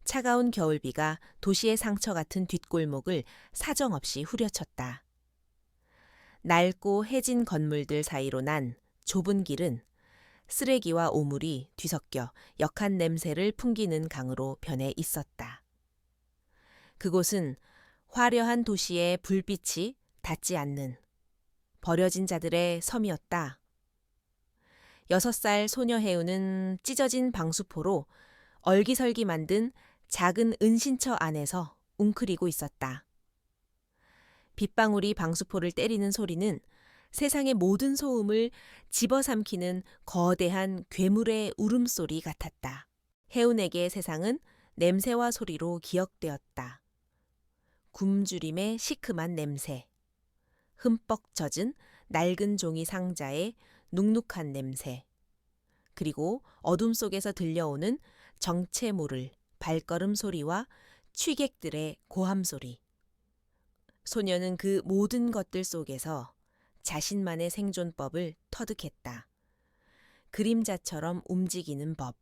차가운 겨울비가 도시의 상처 같은 뒷골목을 사정없이 후려쳤다. 낡고 해진 건물들 사이로 난 좁은 길은 쓰레기와 오물이 뒤섞여 역한 냄새를 풍기는 강으로 변해 있었다. 그곳은 화려한 도시의 불빛이 닿지 않는 버려진 자들의 섬이었다. 6살 소녀 해우는 찢어진 방수포로 얼기설기 만든 작은 은신처 안에서 웅크리고 있었다. 빗방울이 방수포를 때리는 소리는 세상의 모든 소음을 집어삼키는 거대한 괴물의 울음소리 같았다. 해운에게 세상은 냄새와 소리로 기억되었다. 굶주림의 시큼한 냄새, 흠뻑 젖은 낡은 종이 상자의 눅눅한 냄새, 그리고 어둠 속에서 들려오는 정체 모를 발걸음 소리와 취객들의 고함 소리. 소녀는 그 모든 것들 속에서 자신만의 생존법을 터득했다. 그림자처럼 움직이는 법,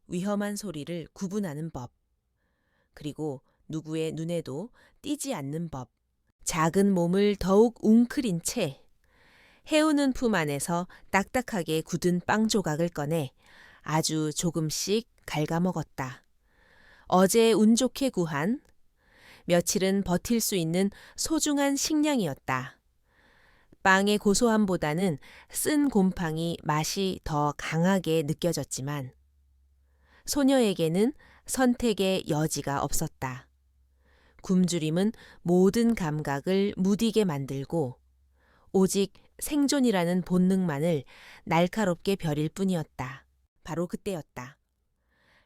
위험한 소리를 구분하는 법, 그리고 누구의 눈에도 띄지 않는 법. 작은 몸을 더욱 웅크린 채 해우는 품 안에서 딱딱하게 굳은 빵 조각을 꺼내 아주 조금씩 갉아먹었다. 어제 운 좋게 구한, 며칠은 버틸 수 있는 소중한 식량이었다. 빵의 고소함보다는 쓴 곰팡이 맛이 더 강하게 느껴졌지만 소녀에게는 선택의 여지가 없었다. 굶주림은 모든 감각을 무디게 만들고 오직 생존이라는 본능만을 날카롭게 벼릴 뿐이었다. 바로 그때였다.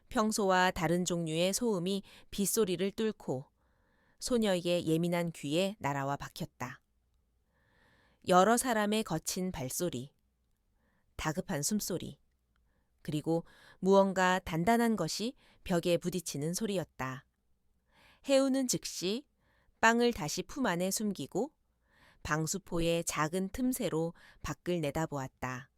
평소와 다른 종류의 소음이 빗소리를 뚫고 소녀에게 예민한 귀에 날아와 박혔다. 여러 사람의 거친 발소리, 다급한 숨소리, 그리고 무언가 단단한 것이 벽에 부딪히는 소리였다. 해우는 즉시 빵을 다시 품 안에 숨기고 방수포의 작은 틈새로 밖을 내다보았다.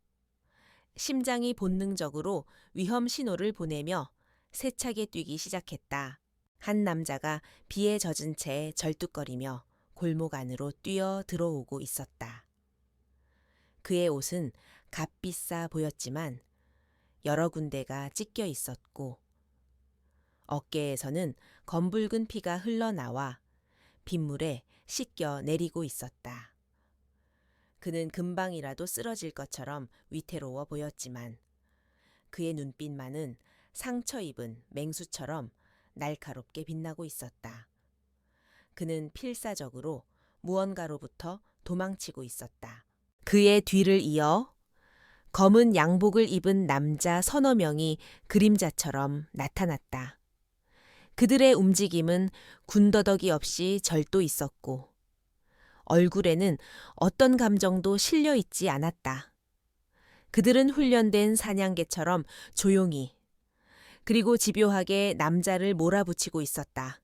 심장이 본능적으로 위험 신호를 보내며 세차게 뛰기 시작했다. 한 남자가 비에 젖은 채 절뚝거리며 골목 안으로 뛰어 들어오고 있었다. 그의 옷은 값비싸 보였지만 여러 군데가 찢겨 있었고 어깨에서는 검붉은 피가 흘러나와 빗물에 씻겨 내리고 있었다. 그는 금방이라도 쓰러질 것처럼 위태로워 보였지만 그의 눈빛만은 상처 입은 맹수처럼 날카롭게 빛나고 있었다. 그는 필사적으로 무언가로부터 도망치고 있었다. 그의 뒤를 이어 검은 양복을 입은 남자 서너 명이 그림자처럼 나타났다. 그들의 움직임은 군더더기 없이 절도 있었고 얼굴에는 어떤 감정도 실려 있지 않았다. 그들은 훈련된 사냥개처럼 조용히 그리고 집요하게 남자를 몰아붙이고 있었다.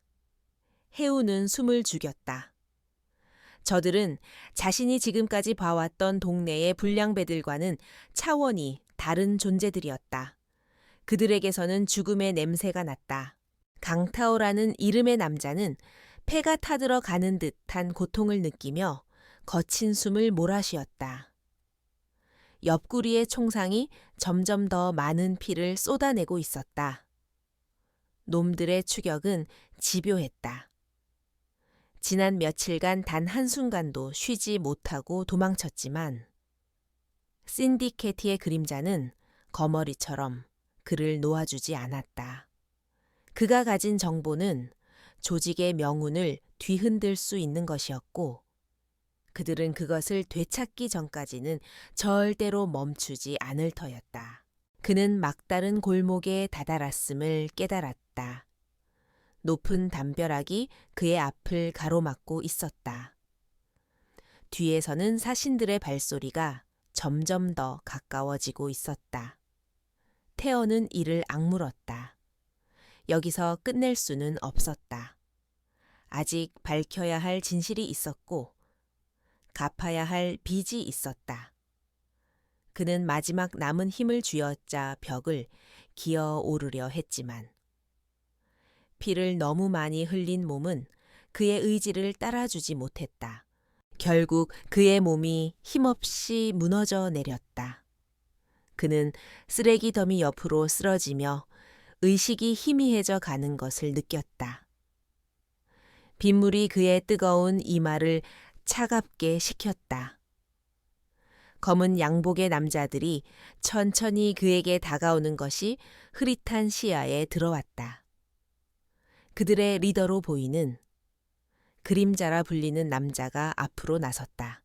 해우는 숨을 죽였다. 저들은 자신이 지금까지 봐왔던 동네의 불량배들과는 차원이 다른 존재들이었다. 그들에게서는 죽음의 냄새가 났다. 강타오라는 이름의 남자는 폐가 타들어 가는 듯한 고통을 느끼며 거친 숨을 몰아쉬었다. 옆구리의 총상이 점점 더 많은 피를 쏟아내고 있었다. 놈들의 추격은 집요했다. 지난 며칠간 단 한순간도 쉬지 못하고 도망쳤지만 신디케티의 그림자는 거머리처럼 그를 놓아주지 않았다. 그가 가진 정보는 조직의 명운을 뒤흔들 수 있는 것이었고 그들은 그것을 되찾기 전까지는 절대로 멈추지 않을 터였다. 그는 막다른 골목에 다다랐음을 깨달았다. 높은 담벼락이 그의 앞을 가로막고 있었다. 뒤에서는 사신들의 발소리가 점점 더 가까워지고 있었다. 태어는 이를 악물었다. 여기서 끝낼 수는 없었다. 아직 밝혀야 할 진실이 있었고 갚아야 할 빚이 있었다. 그는 마지막 남은 힘을 쥐어짜 벽을 기어 오르려 했지만 피를 너무 많이 흘린 몸은 그의 의지를 따라주지 못했다. 결국 그의 몸이 힘없이 무너져 내렸다. 그는 쓰레기 더미 옆으로 쓰러지며 의식이 희미해져 가는 것을 느꼈다. 빗물이 그의 뜨거운 이마를 차갑게 식혔다. 검은 양복의 남자들이 천천히 그에게 다가오는 것이 흐릿한 시야에 들어왔다. 그들의 리더로 보이는 그림자라 불리는 남자가 앞으로 나섰다.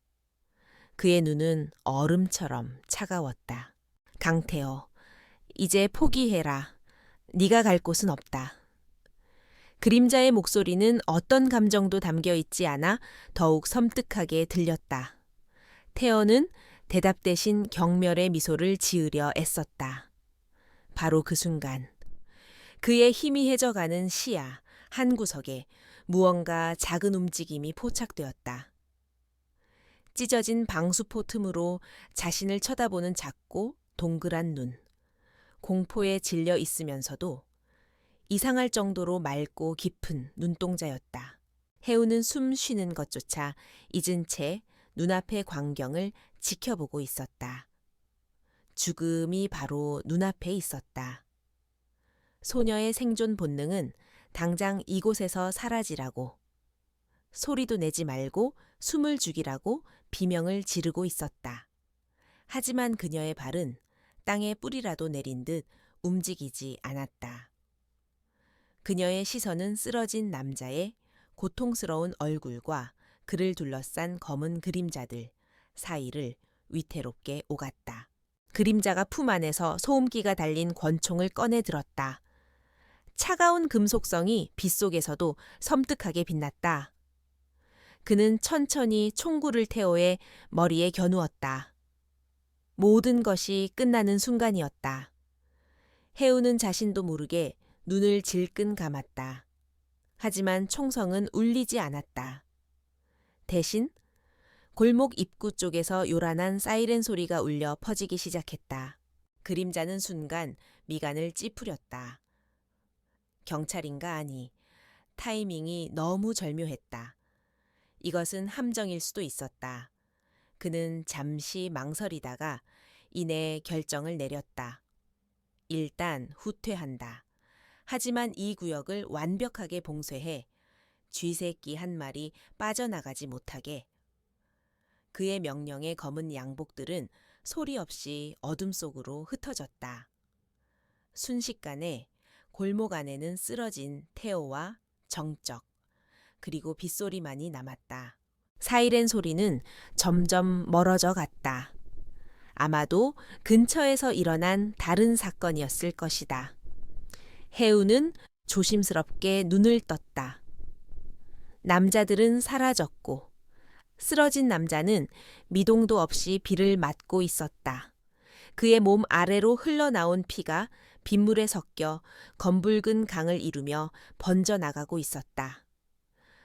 그의 눈은 얼음처럼 차가웠다. 강태호, 이제 포기해라. 네가 갈 곳은 없다. 그림자의 목소리는 어떤 감정도 담겨 있지 않아 더욱 섬뜩하게 들렸다. 태어는 대답 대신 경멸의 미소를 지으려 애썼다. 바로 그 순간 그의 희미해져가는 시야 한 구석에 무언가 작은 움직임이 포착되었다. 찢어진 방수포 틈으로 자신을 쳐다보는 작고 동그란 눈. 공포에 질려 있으면서도 이상할 정도로 맑고 깊은 눈동자였다. 해우는 숨 쉬는 것조차 잊은 채 눈앞의 광경을 지켜보고 있었다. 죽음이 바로 눈앞에 있었다. 소녀의 생존 본능은 당장 이곳에서 사라지라고, 소리도 내지 말고 숨을 죽이라고 비명을 지르고 있었다. 하지만 그녀의 발은 땅에 뿌리라도 내린 듯 움직이지 않았다. 그녀의 시선은 쓰러진 남자의 고통스러운 얼굴과 그를 둘러싼 검은 그림자들 사이를 위태롭게 오갔다. 그림자가 품 안에서 소음기가 달린 권총을 꺼내 들었다. 차가운 금속성이 빛 속에서도 섬뜩하게 빛났다. 그는 천천히 총구를 태호의 머리에 겨누었다. 모든 것이 끝나는 순간이었다. 해우는 자신도 모르게 눈을 질끈 감았다. 하지만 총성은 울리지 않았다. 대신 골목 입구 쪽에서 요란한 사이렌 소리가 울려 퍼지기 시작했다. 그림자는 순간 미간을 찌푸렸다. 경찰인가 아니, 타이밍이 너무 절묘했다. 이것은 함정일 수도 있었다. 그는 잠시 망설이다가 이내 결정을 내렸다. 일단 후퇴한다. 하지만 이 구역을 완벽하게 봉쇄해 쥐새끼 한 마리 빠져나가지 못하게. 그의 명령에 검은 양복들은 소리 없이 어둠 속으로 흩어졌다. 순식간에 골목 안에는 쓰러진 태호와 정적, 그리고 빗소리만이 남았다. 사이렌 소리는 점점 멀어져 갔다. 아마도 근처에서 일어난 다른 사건이었을 것이다. 해우는 조심스럽게 눈을 떴다. 남자들은 사라졌고 쓰러진 남자는 미동도 없이 비를 맞고 있었다. 그의 몸 아래로 흘러나온 피가 빗물에 섞여 검붉은 강을 이루며 번져나가고 있었다.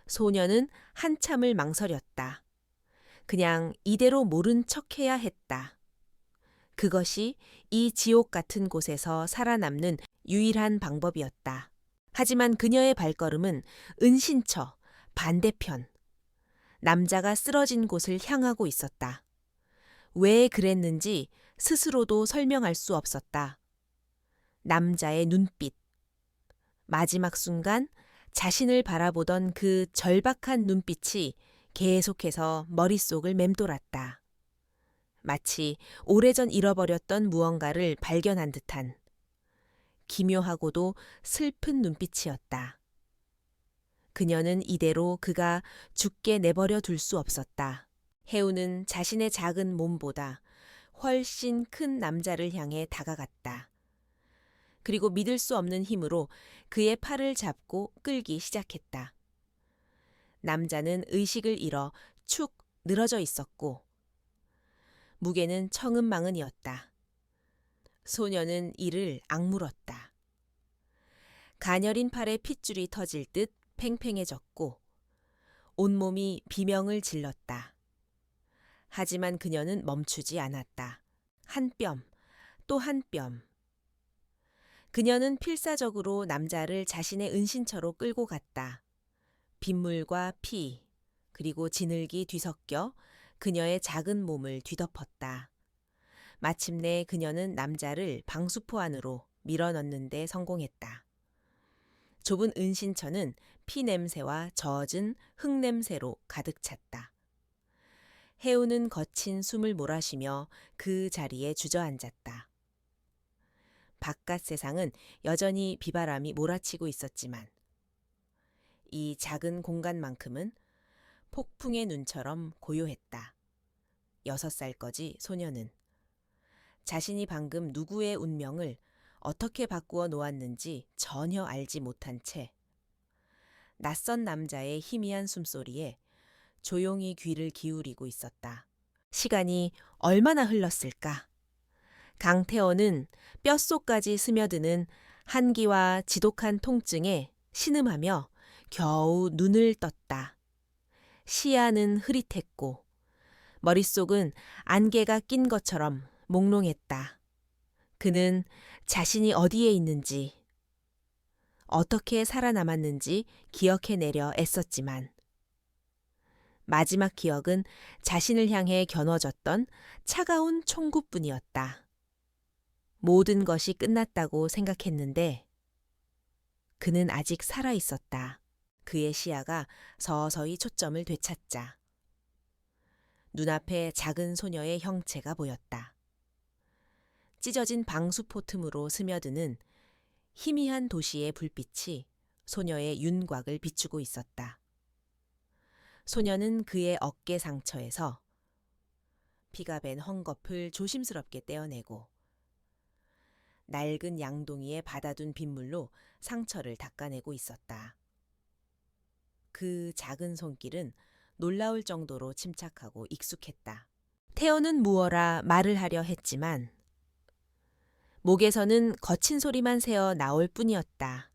소녀는 한참을 망설였다. 그냥 이대로 모른 척해야 했다. 그것이 이 지옥 같은 곳에서 살아남는 유일한 방법이었다. 하지만 그녀의 발걸음은 은신처 반대편, 남자가 쓰러진 곳을 향하고 있었다. 왜 그랬는지 스스로도 설명할 수 없었다. 남자의 눈빛. 마지막 순간 자신을 바라보던 그 절박한 눈빛이 계속해서 머릿속을 맴돌았다. 마치 오래전 잃어버렸던 무언가를 발견한 듯한 기묘하고도 슬픈 눈빛이었다. 그녀는 이대로 그가 죽게 내버려 둘 수 없었다. 해우는 자신의 작은 몸보다 훨씬 큰 남자를 향해 다가갔다. 그리고 믿을 수 없는 힘으로 그의 팔을 잡고 끌기 시작했다. 남자는 의식을 잃어 축 늘어져 있었고 무게는 천은망은이었다. 소녀는 이를 악물었다. 가녀린 팔에 핏줄이 터질 듯 팽팽해졌고 온몸이 비명을 질렀다. 하지만 그녀는 멈추지 않았다. 한 뼘, 또 한 뼘. 그녀는 필사적으로 남자를 자신의 은신처로 끌고 갔다. 빗물과 피, 그리고 진흙이 뒤섞여 그녀의 작은 몸을 뒤덮었다. 마침내 그녀는 남자를 방수포 안으로 밀어넣는 데 성공했다. 좁은 은신처는 피 냄새와 젖은 흙 냄새로 가득 찼다. 해우는 거친 숨을 몰아쉬며 그 자리에 주저앉았다. 바깥 세상은 여전히 비바람이 몰아치고 있었지만 이 작은 공간만큼은 폭풍의 눈처럼 고요했다. 6살 거지 소녀는 자신이 방금 누구의 운명을 어떻게 바꾸어 놓았는지 전혀 알지 못한 채 낯선 남자의 희미한 숨소리에 조용히 귀를 기울이고 있었다. 시간이 얼마나 흘렀을까? 강태원은 뼛속까지 스며드는 한기와 지독한 통증에 신음하며 겨우 눈을 떴다. 시야는 흐릿했고 머릿속은 안개가 낀 것처럼 몽롱했다. 그는 자신이 어디에 있는지, 어떻게 살아남았는지 기억해내려 애썼지만 마지막 기억은 자신을 향해 겨눠졌던 차가운 총구뿐이었다. 모든 것이 끝났다고 생각했는데 그는 아직 살아있었다. 그의 시야가 서서히 초점을 되찾자 눈앞에 작은 소녀의 형체가 보였다. 찢어진 방수포 틈으로 스며드는 희미한 도시의 불빛이 소녀의 윤곽을 비추고 있었다. 소녀는 그의 어깨 상처에서 피가 밴 헝겊을 조심스럽게 떼어내고 낡은 양동이에 받아둔 빗물로 상처를 닦아내고 있었다. 그 작은 손길은 놀라울 정도로 침착하고 익숙했다. 태어는 무어라 말을 하려 했지만 목에서는 거친 소리만 새어 나올 뿐이었다.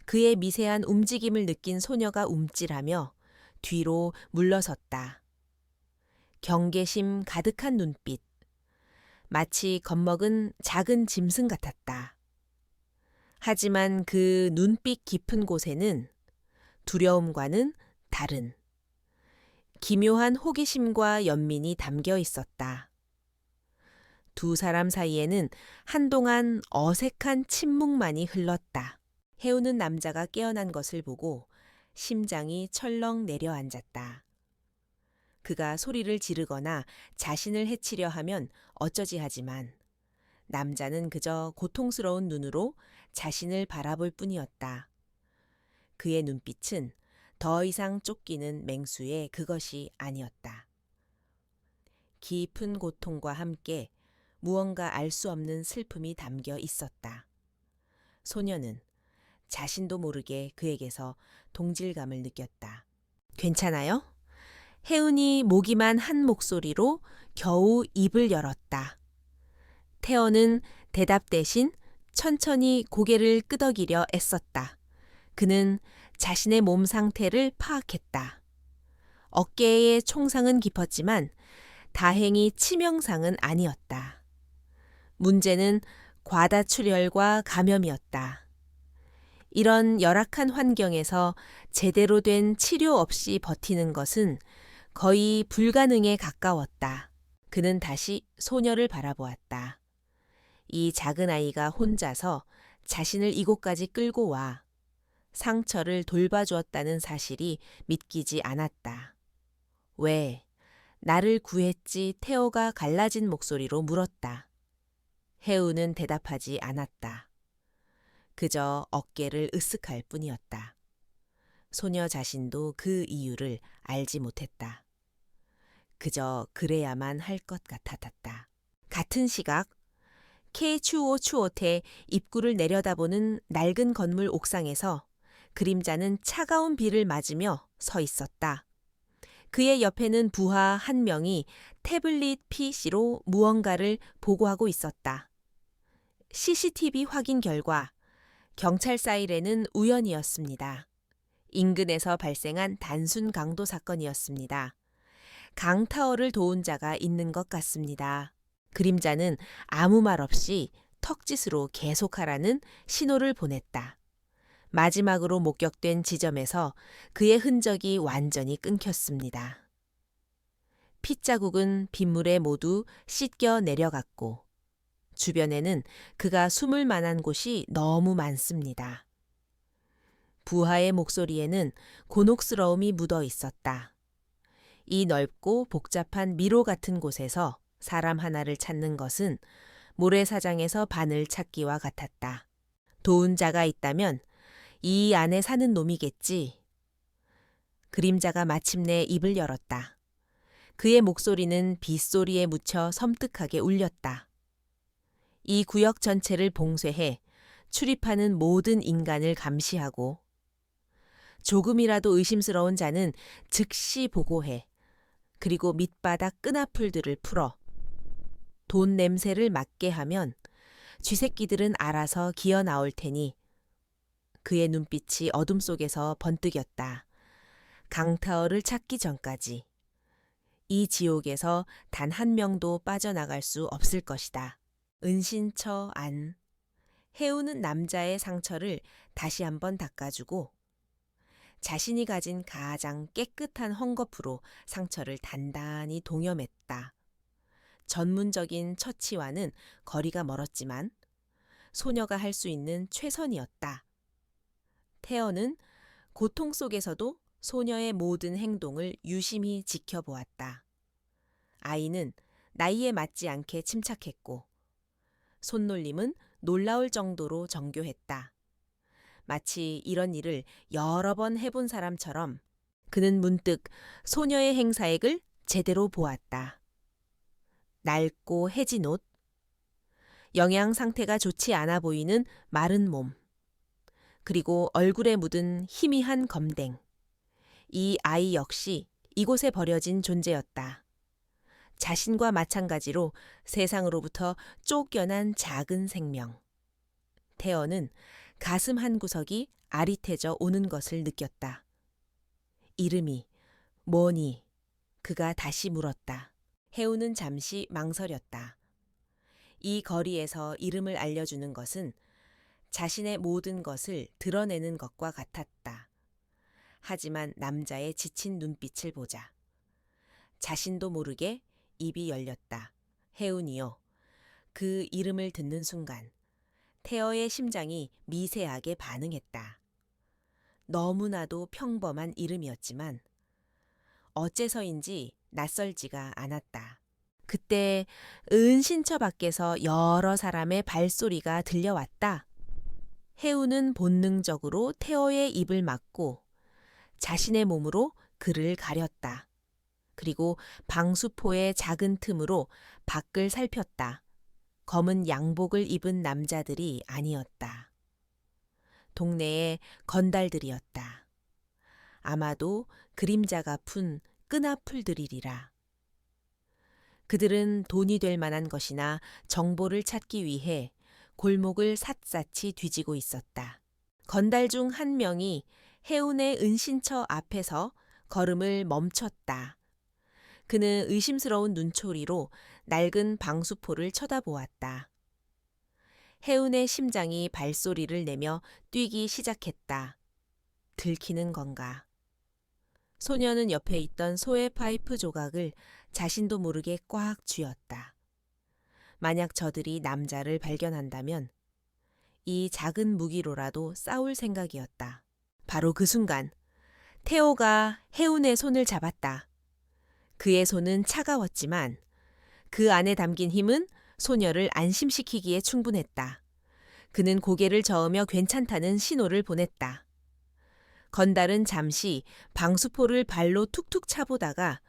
그의 미세한 움직임을 느낀 소녀가 움찔하며 뒤로 물러섰다. 경계심 가득한 눈빛, 마치 겁먹은 작은 짐승 같았다. 하지만 그 눈빛 깊은 곳에는 두려움과는 다른 기묘한 호기심과 연민이 담겨 있었다. 두 사람 사이에는 한동안 어색한 침묵만이 흘렀다. 해우는 남자가 깨어난 것을 보고 심장이 철렁 내려앉았다. 그가 소리를 지르거나 자신을 해치려 하면 어쩌지 하지만 남자는 그저 고통스러운 눈으로 자신을 바라볼 뿐이었다. 그의 눈빛은 더 이상 쫓기는 맹수의 그것이 아니었다. 깊은 고통과 함께 무언가 알 수 없는 슬픔이 담겨 있었다. 소녀는 자신도 모르게 그에게서 동질감을 느꼈다. 괜찮아요? 혜은이 모기만 한 목소리로 겨우 입을 열었다. 태어는 대답 대신 천천히 고개를 끄덕이려 애썼다. 그는 자신의 몸 상태를 파악했다. 어깨의 총상은 깊었지만 다행히 치명상은 아니었다. 문제는 과다출혈과 감염이었다. 이런 열악한 환경에서 제대로 된 치료 없이 버티는 것은 거의 불가능에 가까웠다. 그는 다시 소녀를 바라보았다. 이 작은 아이가 혼자서 자신을 이곳까지 끌고 와 상처를 돌봐주었다는 사실이 믿기지 않았다. 왜? 나를 구했지 태호가 갈라진 목소리로 물었다. 해우는 대답하지 않았다. 그저 어깨를 으쓱할 뿐이었다. 소녀 자신도 그 이유를 알지 못했다. 그저 그래야만 할 것 같았다. 같은 시각 케추오추오테 입구를 내려다보는 낡은 건물 옥상에서 그림자는 차가운 비를 맞으며 서 있었다. 그의 옆에는 부하 한 명이 태블릿 PC로 무언가를 보고하고 있었다. CCTV 확인 결과 경찰 사이렌은 우연이었습니다. 인근에서 발생한 단순 강도 사건이었습니다. 강타워를 도운 자가 있는 것 같습니다. 그림자는 아무 말 없이 턱짓으로 계속하라는 신호를 보냈다. 마지막으로 목격된 지점에서 그의 흔적이 완전히 끊겼습니다. 핏자국은 빗물에 모두 씻겨 내려갔고 주변에는 그가 숨을 만한 곳이 너무 많습니다. 부하의 목소리에는 곤혹스러움이 묻어 있었다. 이 넓고 복잡한 미로 같은 곳에서 사람 하나를 찾는 것은 모래사장에서 바늘 찾기와 같았다. 도운 자가 있다면 이 안에 사는 놈이겠지. 그림자가 마침내 입을 열었다. 그의 목소리는 빗소리에 묻혀 섬뜩하게 울렸다. 이 구역 전체를 봉쇄해 출입하는 모든 인간을 감시하고 조금이라도 의심스러운 자는 즉시 보고해 그리고 밑바닥 끈아풀들을 풀어 돈 냄새를 맡게 하면 쥐새끼들은 알아서 기어 나올 테니 그의 눈빛이 어둠 속에서 번뜩였다. 강타어를 찾기 전까지 이 지옥에서 단 한 명도 빠져나갈 수 없을 것이다. 은신처 안. 해우는 남자의 상처를 다시 한번 닦아주고 자신이 가진 가장 깨끗한 헝겊으로 상처를 단단히 동여맸다. 전문적인 처치와는 거리가 멀었지만 소녀가 할 수 있는 최선이었다. 태어는 고통 속에서도 소녀의 모든 행동을 유심히 지켜보았다. 아이는 나이에 맞지 않게 침착했고 손놀림은 놀라울 정도로 정교했다. 마치 이런 일을 여러 번 해본 사람처럼 그는 문득 소녀의 행사액을 제대로 보았다. 낡고 해진 옷, 영양 상태가 좋지 않아 보이는 마른 몸, 그리고 얼굴에 묻은 희미한 검댕. 이 아이 역시 이곳에 버려진 존재였다. 자신과 마찬가지로 세상으로부터 쫓겨난 작은 생명. 태어는 가슴 한 구석이 아릿해져 오는 것을 느꼈다. 이름이 뭐니? 그가 다시 물었다. 해우는 잠시 망설였다. 이 거리에서 이름을 알려주는 것은 자신의 모든 것을 드러내는 것과 같았다. 하지만 남자의 지친 눈빛을 보자 자신도 모르게 입이 열렸다. 해운이요. 그 이름을 듣는 순간 태어의 심장이 미세하게 반응했다. 너무나도 평범한 이름이었지만 어째서인지 낯설지가 않았다. 그때 은신처 밖에서 여러 사람의 발소리가 들려왔다. 해우는 본능적으로 태어의 입을 막고 자신의 몸으로 그를 가렸다. 그리고 방수포의 작은 틈으로 밖을 살폈다. 검은 양복을 입은 남자들이 아니었다. 동네의 건달들이었다. 아마도 그림자가 푼 끈아풀들이리라. 그들은 돈이 될 만한 것이나 정보를 찾기 위해 골목을 샅샅이 뒤지고 있었다. 건달 중 한 명이 해운의 은신처 앞에서 걸음을 멈췄다. 그는 의심스러운 눈초리로 낡은 방수포를 쳐다보았다. 해운의 심장이 발소리를 내며 뛰기 시작했다. 들키는 건가? 소녀는 옆에 있던 소의 파이프 조각을 자신도 모르게 꽉 쥐었다. 만약 저들이 남자를 발견한다면 이 작은 무기로라도 싸울 생각이었다. 바로 그 순간 태오가 해운의 손을 잡았다. 그의 손은 차가웠지만 그 안에 담긴 힘은 소녀를 안심시키기에 충분했다. 그는 고개를 저으며 괜찮다는 신호를 보냈다. 건달은 잠시 방수포를 발로 툭툭 차보다가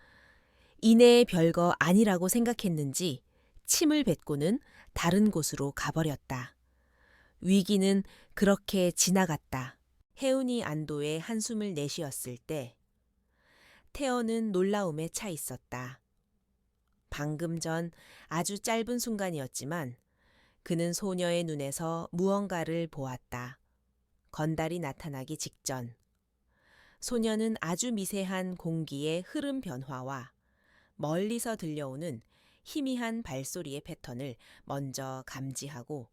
이내의 별거 아니라고 생각했는지 침을 뱉고는 다른 곳으로 가버렸다. 위기는 그렇게 지나갔다. 해운이 안도의 한숨을 내쉬었을 때 태어는 놀라움에 차 있었다. 방금 전 아주 짧은 순간이었지만 그는 소녀의 눈에서 무언가를 보았다. 건달이 나타나기 직전. 소녀는 아주 미세한 공기의 흐름 변화와 멀리서 들려오는 희미한 발소리의 패턴을 먼저 감지하고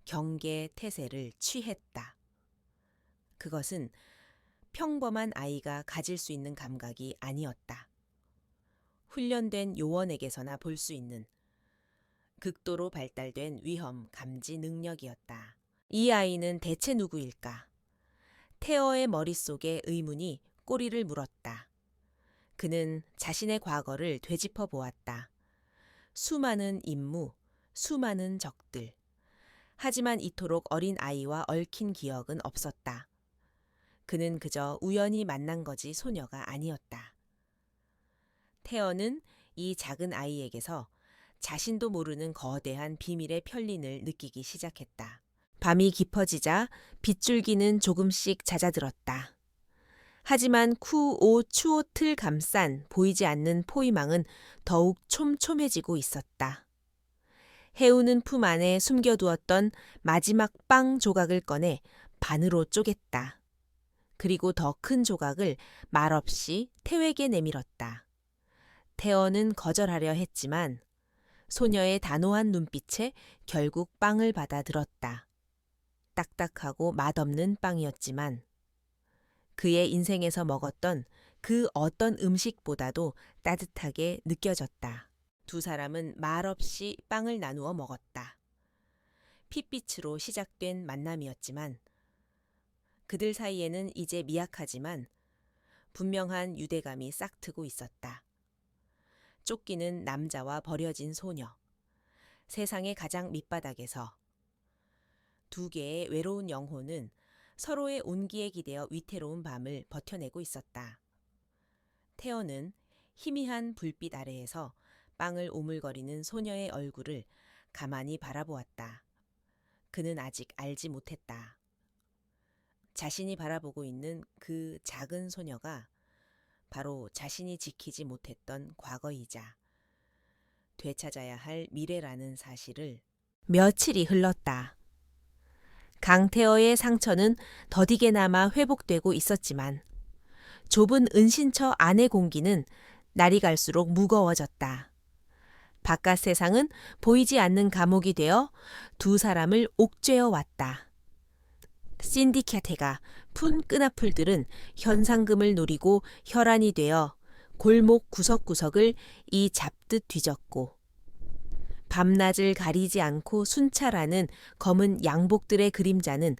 경계 태세를 취했다. 그것은 평범한 아이가 가질 수 있는 감각이 아니었다. 훈련된 요원에게서나 볼 수 있는 극도로 발달된 위험 감지 능력이었다. 이 아이는 대체 누구일까? 태어의 머릿속에 의문이 꼬리를 물었다. 그는 자신의 과거를 되짚어 보았다. 수많은 임무, 수많은 적들. 하지만 이토록 어린 아이와 얽힌 기억은 없었다. 그는 그저 우연히 만난 거지 소녀가 아니었다. 태어는 이 작은 아이에게서 자신도 모르는 거대한 비밀의 편린을 느끼기 시작했다. 밤이 깊어지자 빗줄기는 조금씩 잦아들었다. 하지만 쿠오 추오틀 감싼 보이지 않는 포위망은 더욱 촘촘해지고 있었다. 해우는 품 안에 숨겨두었던 마지막 빵 조각을 꺼내 반으로 쪼갰다. 그리고 더 큰 조각을 말없이 태에게 내밀었다. 태어는 거절하려 했지만 소녀의 단호한 눈빛에 결국 빵을 받아들었다. 딱딱하고 맛없는 빵이었지만 그의 인생에서 먹었던 그 어떤 음식보다도 따뜻하게 느껴졌다. 두 사람은 말없이 빵을 나누어 먹었다. 핏빛으로 시작된 만남이었지만 그들 사이에는 이제 미약하지만 분명한 유대감이 싹트고 있었다. 쫓기는 남자와 버려진 소녀, 세상의 가장 밑바닥에서 두 개의 외로운 영혼은 서로의 온기에 기대어 위태로운 밤을 버텨내고 있었다. 태어는 희미한 불빛 아래에서 빵을 오물거리는 소녀의 얼굴을 가만히 바라보았다. 그는 아직 알지 못했다. 자신이 바라보고 있는 그 작은 소녀가 바로 자신이 지키지 못했던 과거이자 되찾아야 할 미래라는 사실을. 며칠이 흘렀다. 강태어의 상처는 더디게나마 회복되고 있었지만 좁은 은신처 안의 공기는 날이 갈수록 무거워졌다. 바깥 세상은 보이지 않는 감옥이 되어 두 사람을 옥죄어 왔다. 신디캐테가 푼 끈앞풀들은 현상금을 노리고 혈안이 되어 골목 구석구석을 이 잡듯 뒤졌고 밤낮을 가리지 않고 순찰하는 검은 양복들의 그림자는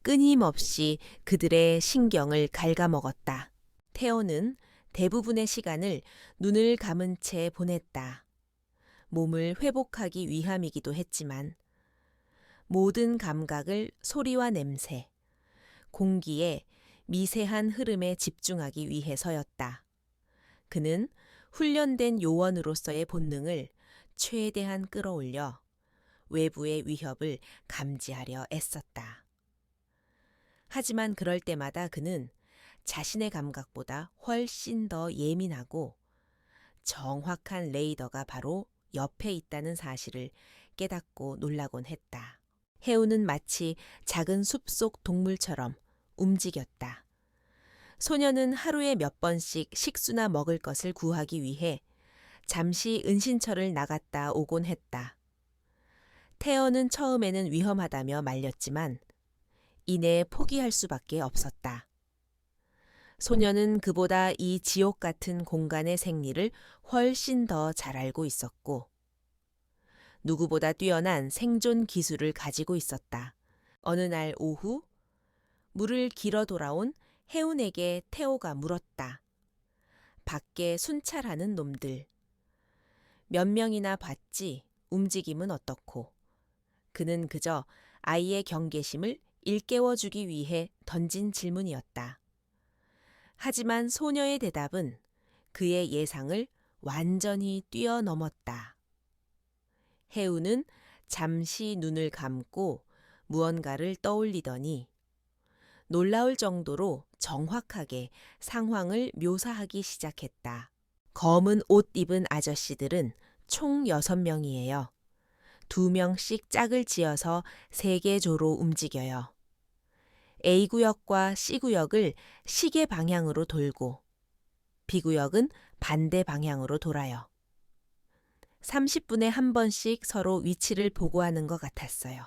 끊임없이 그들의 신경을 갉아먹었다. 태어는 대부분의 시간을 눈을 감은 채 보냈다. 몸을 회복하기 위함이기도 했지만 모든 감각을 소리와 냄새, 공기의 미세한 흐름에 집중하기 위해서였다. 그는 훈련된 요원으로서의 본능을 최대한 끌어올려 외부의 위협을 감지하려 애썼다. 하지만 그럴 때마다 그는 자신의 감각보다 훨씬 더 예민하고 정확한 레이더가 바로 옆에 있다는 사실을 깨닫고 놀라곤 했다. 해우는 마치 작은 숲속 동물처럼 움직였다. 소녀는 하루에 몇 번씩 식수나 먹을 것을 구하기 위해 잠시 은신처를 나갔다 오곤 했다. 태어는 처음에는 위험하다며 말렸지만 이내 포기할 수밖에 없었다. 소녀는 그보다 이 지옥 같은 공간의 생리를 훨씬 더 잘 알고 있었고 누구보다 뛰어난 생존 기술을 가지고 있었다. 어느 날 오후 물을 길어 돌아온 해운에게 태오가 물었다. 밖에 순찰하는 놈들. 몇 명이나 봤지? 움직임은 어떻고? 그는 그저 아이의 경계심을 일깨워주기 위해 던진 질문이었다. 하지만 소녀의 대답은 그의 예상을 완전히 뛰어넘었다. 해우는 잠시 눈을 감고 무언가를 떠올리더니 놀라울 정도로 정확하게 상황을 묘사하기 시작했다. 검은 옷 입은 아저씨들은 총 6명이에요. 2명씩 짝을 지어서 3개 조로 움직여요. A구역과 C구역을 시계 방향으로 돌고 B구역은 반대 방향으로 돌아요. 30분에 한 번씩 서로 위치를 보고하는 것 같았어요.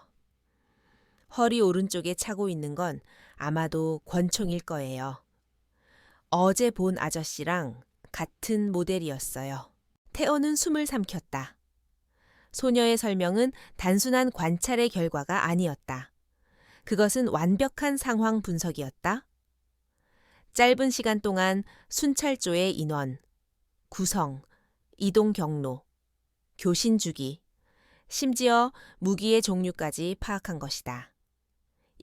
허리 오른쪽에 차고 있는 건 아마도 권총일 거예요. 어제 본 아저씨랑 같은 모델이었어요. 태어는 숨을 삼켰다. 소녀의 설명은 단순한 관찰의 결과가 아니었다. 그것은 완벽한 상황 분석이었다. 짧은 시간 동안 순찰조의 인원, 구성, 이동 경로, 교신 주기, 심지어 무기의 종류까지 파악한 것이다.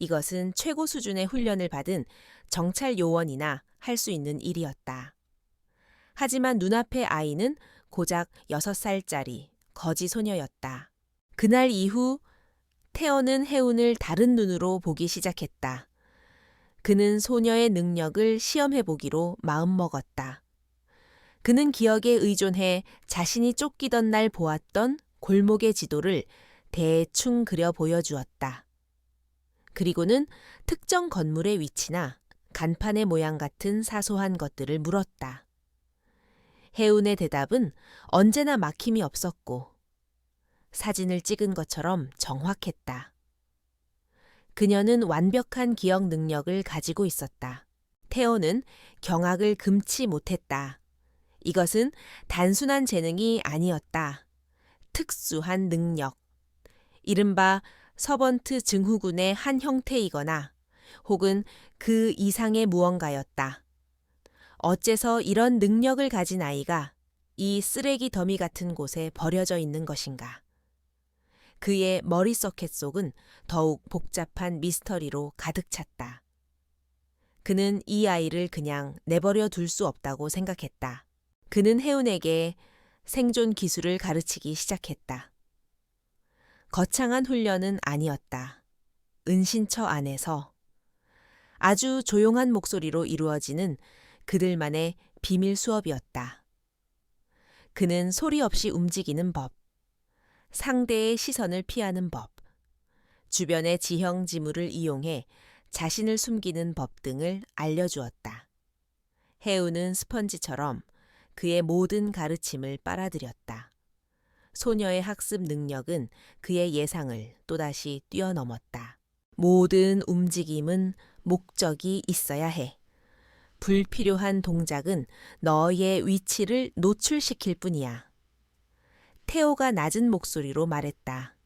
이것은 최고 수준의 훈련을 받은 정찰 요원이나 할 수 있는 일이었다. 하지만 눈앞의 아이는 고작 6살짜리 거지 소녀였다. 그날 이후 태어는 해운을 다른 눈으로 보기 시작했다. 그는 소녀의 능력을 시험해보기로 마음먹었다. 그는 기억에 의존해 자신이 쫓기던 날 보았던 골목의 지도를 대충 그려 보여주었다. 그리고는 특정 건물의 위치나 간판의 모양 같은 사소한 것들을 물었다. 해운의 대답은 언제나 막힘이 없었고 사진을 찍은 것처럼 정확했다. 그녀는 완벽한 기억 능력을 가지고 있었다. 태호는 경악을 금치 못했다. 이것은 단순한 재능이 아니었다. 특수한 능력. 이른바 서번트 증후군의 한 형태이거나 혹은 그 이상의 무언가였다. 어째서 이런 능력을 가진 아이가 이 쓰레기 더미 같은 곳에 버려져 있는 것인가? 그의 머릿소켓 속은 더욱 복잡한 미스터리로 가득 찼다. 그는 이 아이를 그냥 내버려 둘 수 없다고 생각했다. 그는 해운에게 생존 기술을 가르치기 시작했다. 거창한 훈련은 아니었다. 은신처 안에서 아주 조용한 목소리로 이루어지는 그들만의 비밀 수업이었다. 그는 소리 없이 움직이는 법, 상대의 시선을 피하는 법, 주변의 지형 지물을 이용해 자신을 숨기는 법 등을 알려주었다. 해운은 스펀지처럼 그의 모든 가르침을 빨아들였다. 소녀의 학습 능력은 그의 예상을 또다시 뛰어넘었다. 모든 움직임은 목적이 있어야 해. 불필요한 동작은 너의 위치를 노출시킬 뿐이야. 태호가 낮은 목소리로 말했다.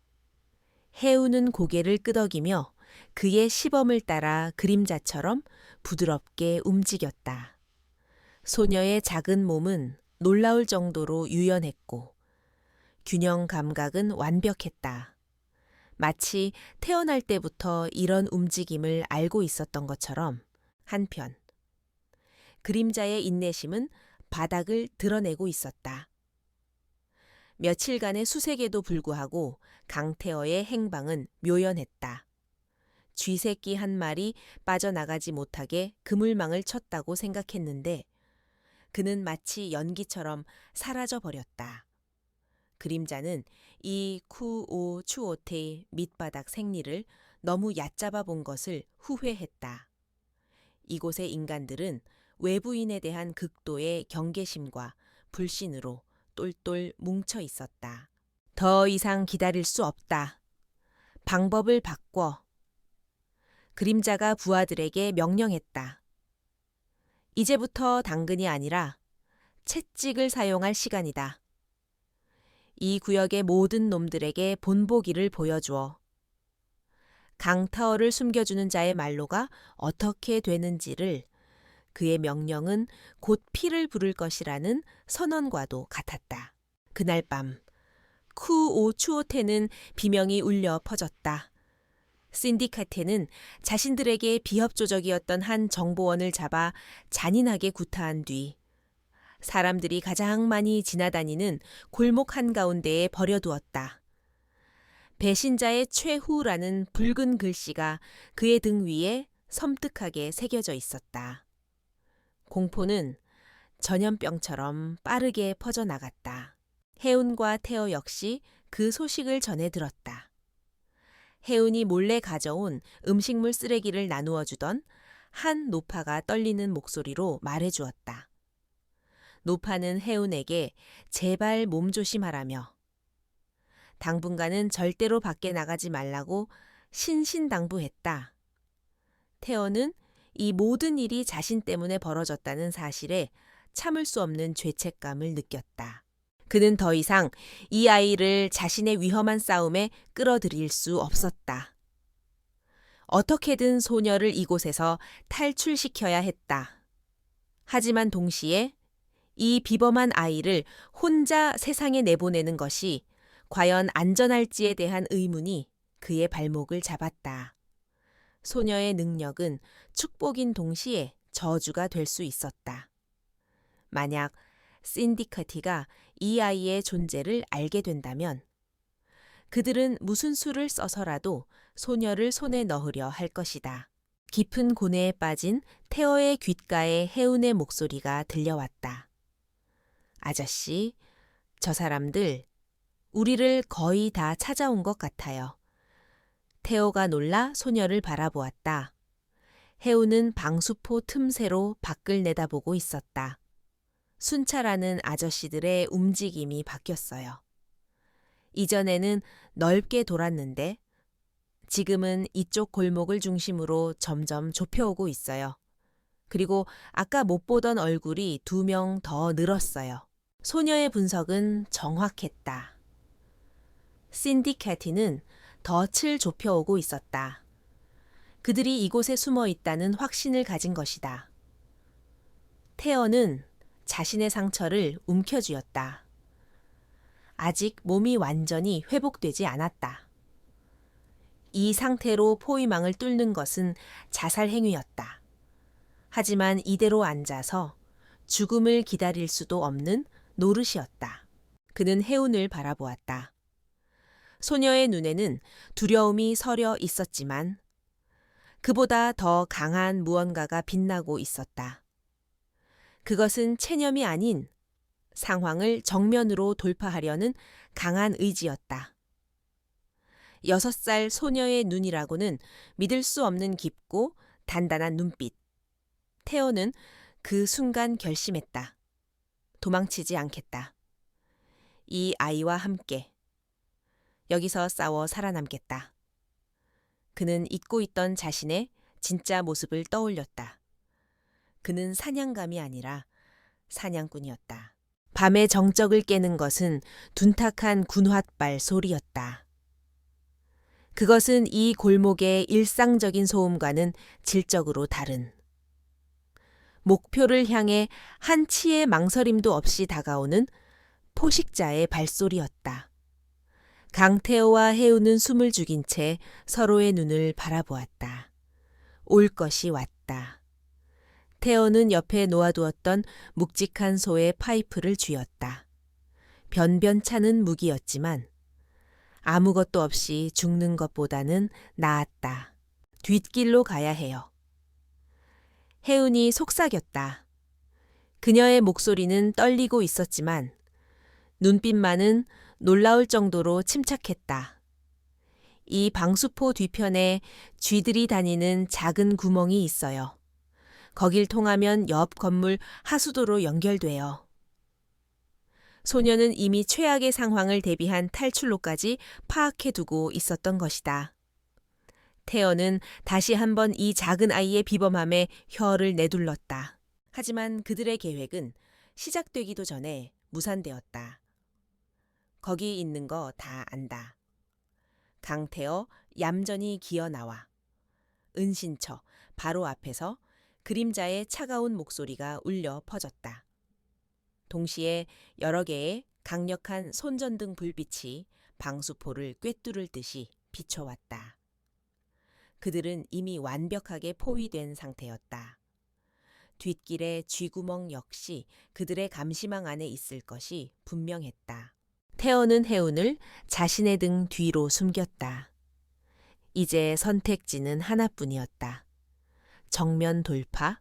해우는 고개를 끄덕이며 그의 시범을 따라 그림자처럼 부드럽게 움직였다. 소녀의 작은 몸은 놀라울 정도로 유연했고 균형 감각은 완벽했다. 마치 태어날 때부터 이런 움직임을 알고 있었던 것처럼. 한편 그림자의 인내심은 바닥을 드러내고 있었다. 며칠간의 수색에도 불구하고 강태어의 행방은 묘연했다. 쥐새끼 한 마리 빠져나가지 못하게 그물망을 쳤다고 생각했는데 그는 마치 연기처럼 사라져 버렸다. 그림자는 이 쿠오추오테의 밑바닥 생리를 너무 얕잡아 본 것을 후회했다. 이곳의 인간들은 외부인에 대한 극도의 경계심과 불신으로 똘똘 뭉쳐 있었다. 더 이상 기다릴 수 없다. 방법을 바꿔. 그림자가 부하들에게 명령했다. 이제부터 당근이 아니라 채찍을 사용할 시간이다. 이 구역의 모든 놈들에게 본보기를 보여주어. 강타어를 숨겨주는 자의 말로가 어떻게 되는지를 그의 명령은 곧 피를 부를 것이라는 선언과도 같았다. 그날 밤 쿠오추오테는 비명이 울려 퍼졌다. 신디카테는 자신들에게 비협조적이었던 한 정보원을 잡아 잔인하게 구타한 뒤 사람들이 가장 많이 지나다니는 골목 한가운데에 버려두었다. 배신자의 최후라는 붉은 글씨가 그의 등 위에 섬뜩하게 새겨져 있었다. 공포는 전염병처럼 빠르게 퍼져나갔다. 해운과 태어 역시 그 소식을 전해 들었다. 해운이 몰래 가져온 음식물 쓰레기를 나누어 주던 한 노파가 떨리는 목소리로 말해주었다. 노파는 해운에게 제발 몸조심하라며 당분간은 절대로 밖에 나가지 말라고 신신당부했다. 태어는 이 모든 일이 자신 때문에 벌어졌다는 사실에 참을 수 없는 죄책감을 느꼈다. 그는 더 이상 이 아이를 자신의 위험한 싸움에 끌어들일 수 없었다. 어떻게든 소녀를 이곳에서 탈출시켜야 했다. 하지만 동시에 이 비범한 아이를 혼자 세상에 내보내는 것이 과연 안전할지에 대한 의문이 그의 발목을 잡았다. 소녀의 능력은 축복인 동시에 저주가 될 수 있었다. 만약 신디카티가 이 아이의 존재를 알게 된다면 그들은 무슨 수를 써서라도 소녀를 손에 넣으려 할 것이다. 깊은 고뇌에 빠진 태어의 귓가에 해운의 목소리가 들려왔다. 아저씨, 저 사람들 우리를 거의 다 찾아온 것 같아요. 태오가 놀라 소녀를 바라보았다. 해운은 방수포 틈새로 밖을 내다보고 있었다. 순찰하는 아저씨들의 움직임이 바뀌었어요. 이전에는 넓게 돌았는데 지금은 이쪽 골목을 중심으로 점점 좁혀오고 있어요. 그리고 아까 못 보던 얼굴이 2명 더 늘었어요. 소녀의 분석은 정확했다. 신디캐티는 덫을 좁혀오고 있었다. 그들이 이곳에 숨어 있다는 확신을 가진 것이다. 태어는 자신의 상처를 움켜쥐었다. 아직 몸이 완전히 회복되지 않았다. 이 상태로 포위망을 뚫는 것은 자살 행위였다. 하지만 이대로 앉아서 죽음을 기다릴 수도 없는 노릇이었다. 그는 해운을 바라보았다. 소녀의 눈에는 두려움이 서려 있었지만 그보다 더 강한 무언가가 빛나고 있었다. 그것은 체념이 아닌 상황을 정면으로 돌파하려는 강한 의지였다. 6살 소녀의 눈이라고는 믿을 수 없는 깊고 단단한 눈빛. 태어는 그 순간 결심했다. 도망치지 않겠다. 이 아이와 함께 여기서 싸워 살아남겠다. 그는 잊고 있던 자신의 진짜 모습을 떠올렸다. 그는 사냥감이 아니라 사냥꾼이었다. 밤의 정적을 깨는 것은 둔탁한 군홧발 소리였다. 그것은 이 골목의 일상적인 소음과는 질적으로 다른 목표를 향해 한 치의 망설임도 없이 다가오는 포식자의 발소리였다. 강태호와 해우는 숨을 죽인 채 서로의 눈을 바라보았다. 올 것이 왔다. 태호는 옆에 놓아두었던 묵직한 소의 파이프를 쥐었다. 변변찮은 무기였지만 아무것도 없이 죽는 것보다는 나았다. 뒷길로 가야 해요. 해운이 속삭였다. 그녀의 목소리는 떨리고 있었지만 눈빛만은 놀라울 정도로 침착했다. 이 방수포 뒤편에 쥐들이 다니는 작은 구멍이 있어요. 거길 통하면 옆 건물 하수도로 연결돼요. 소녀는 이미 최악의 상황을 대비한 탈출로까지 파악해두고 있었던 것이다. 태어는 다시 한번 이 작은 아이의 비범함에 혀를 내둘렀다. 하지만 그들의 계획은 시작되기도 전에 무산되었다. 거기 있는 거 다 안다. 강태어 얌전히 기어나와. 은신처 바로 앞에서 그림자의 차가운 목소리가 울려 퍼졌다. 동시에 여러 개의 강력한 손전등 불빛이 방수포를 꿰뚫을 듯이 비춰왔다. 그들은 이미 완벽하게 포위된 상태였다. 뒷길의 쥐구멍 역시 그들의 감시망 안에 있을 것이 분명했다. 태어는 해운을 자신의 등 뒤로 숨겼다. 이제 선택지는 하나뿐이었다. 정면 돌파?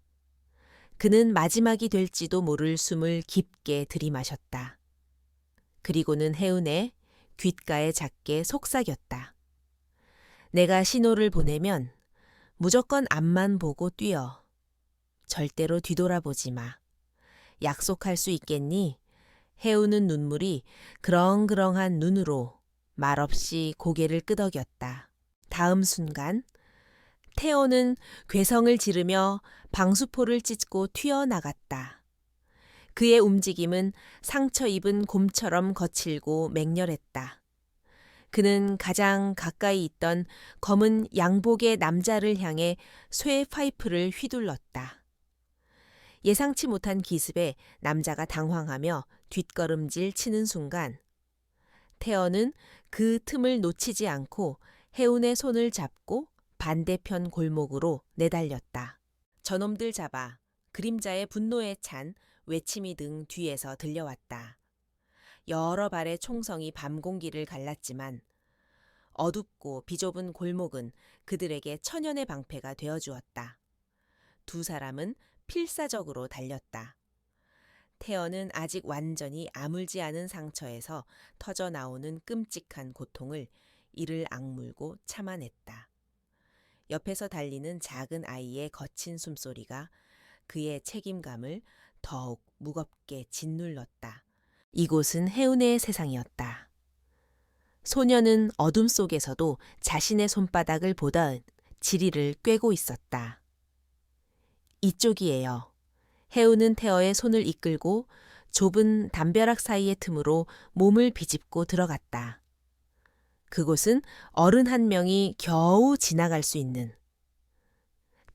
그는 마지막이 될지도 모를 숨을 깊게 들이마셨다. 그리고는 해운의 귓가에 작게 속삭였다. 내가 신호를 보내면 무조건 앞만 보고 뛰어. 절대로 뒤돌아보지 마. 약속할 수 있겠니? 해우는 눈물이 그렁그렁한 눈으로 말없이 고개를 끄덕였다. 다음 순간 태어는 괴성을 지르며 방수포를 찢고 튀어나갔다. 그의 움직임은 상처 입은 곰처럼 거칠고 맹렬했다. 그는 가장 가까이 있던 검은 양복의 남자를 향해 쇠 파이프를 휘둘렀다. 예상치 못한 기습에 남자가 당황하며 뒷걸음질 치는 순간 태어는 그 틈을 놓치지 않고 해운의 손을 잡고 반대편 골목으로 내달렸다. 저놈들 잡아. 그림자의 분노에 찬 외침이 등 뒤에서 들려왔다. 여러 발의 총성이 밤 공기를 갈랐지만 어둡고 비좁은 골목은 그들에게 천연의 방패가 되어주었다. 두 사람은 필사적으로 달렸다. 태어는 아직 완전히 아물지 않은 상처에서 터져 나오는 끔찍한 고통을 이를 악물고 참아냈다. 옆에서 달리는 작은 아이의 거친 숨소리가 그의 책임감을 더욱 무겁게 짓눌렀다. 이곳은 해운의 세상이었다. 소녀는 어둠 속에서도 자신의 손바닥을 보던 지리를 꿰고 있었다. 이쪽이에요. 해운은 태어의 손을 이끌고 좁은 담벼락 사이의 틈으로 몸을 비집고 들어갔다. 그곳은 어른 한 명이 겨우 지나갈 수 있는,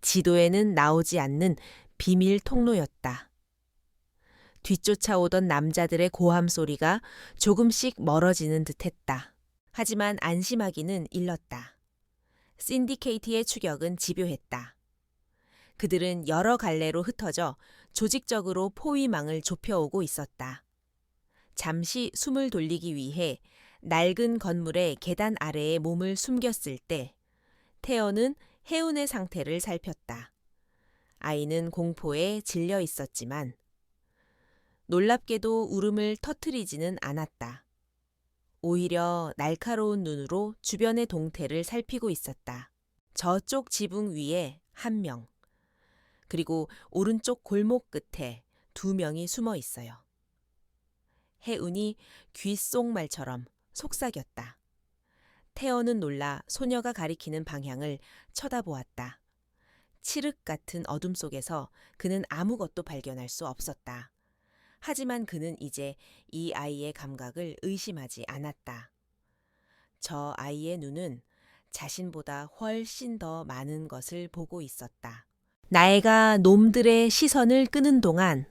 지도에는 나오지 않는 비밀 통로였다. 뒤쫓아오던 남자들의 고함 소리가 조금씩 멀어지는 듯했다. 하지만 안심하기는 일렀다. 신디케이트의 추격은 집요했다. 그들은 여러 갈래로 흩어져 조직적으로 포위망을 좁혀오고 있었다. 잠시 숨을 돌리기 위해 낡은 건물의 계단 아래에 몸을 숨겼을 때 태어는 해운의 상태를 살폈다. 아이는 공포에 질려 있었지만 놀랍게도 울음을 터뜨리지는 않았다. 오히려 날카로운 눈으로 주변의 동태를 살피고 있었다. 저쪽 지붕 위에 한 명, 그리고 오른쪽 골목 끝에 두 명이 숨어 있어요. 해운이 귓속말처럼 속삭였다. 태어는 놀라 소녀가 가리키는 방향을 쳐다보았다. 칠흑 같은 어둠 속에서 그는 아무것도 발견할 수 없었다. 하지만 그는 이제 이 아이의 감각을 의심하지 않았다. 저 아이의 눈은 자신보다 훨씬 더 많은 것을 보고 있었다. 나애가 놈들의 시선을 끄는 동안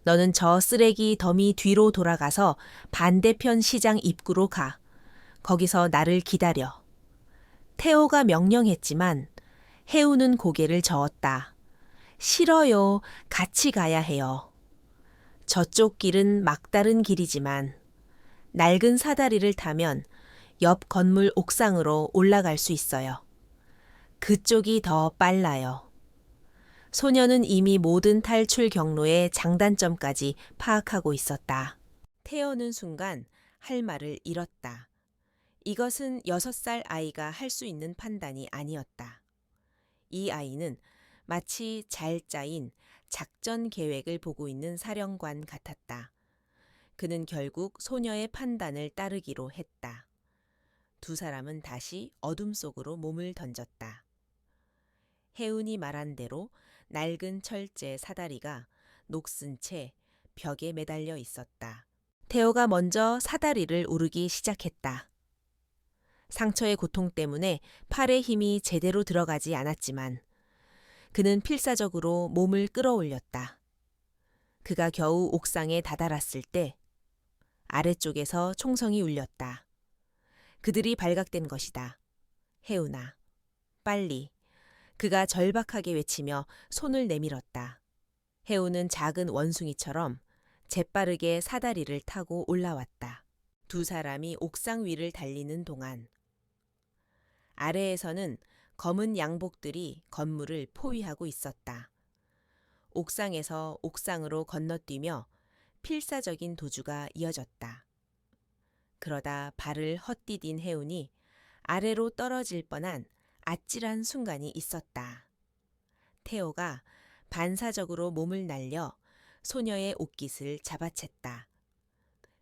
너는 저 쓰레기 더미 뒤로 돌아가서 반대편 시장 입구로 가. 거기서 나를 기다려. 태호가 명령했지만 해우는 고개를 저었다. 싫어요. 같이 가야 해요. 저쪽 길은 막다른 길이지만 낡은 사다리를 타면 옆 건물 옥상으로 올라갈 수 있어요. 그쪽이 더 빨라요. 소녀는 이미 모든 탈출 경로의 장단점까지 파악하고 있었다. 태어는 순간 할 말을 잃었다. 이것은 6살 아이가 할 수 있는 판단이 아니었다. 이 아이는 마치 잘 짜인 작전 계획을 보고 있는 사령관 같았다. 그는 결국 소녀의 판단을 따르기로 했다. 두 사람은 다시 어둠 속으로 몸을 던졌다. 해운이 말한 대로 낡은 철제 사다리가 녹슨 채 벽에 매달려 있었다. 태호가 먼저 사다리를 오르기 시작했다. 상처의 고통 때문에 팔의 힘이 제대로 들어가지 않았지만 그는 필사적으로 몸을 끌어올렸다. 그가 겨우 옥상에 다다랐을 때 아래쪽에서 총성이 울렸다. 그들이 발각된 것이다. 해운아, 빨리. 그가 절박하게 외치며 손을 내밀었다. 해운은 작은 원숭이처럼 재빠르게 사다리를 타고 올라왔다. 두 사람이 옥상 위를 달리는 동안 아래에서는 검은 양복들이 건물을 포위하고 있었다. 옥상에서 옥상으로 건너뛰며 필사적인 도주가 이어졌다. 그러다 발을 헛디딘 해운이 아래로 떨어질 뻔한 아찔한 순간이 있었다. 태호가 반사적으로 몸을 날려 소녀의 옷깃을 잡아챘다.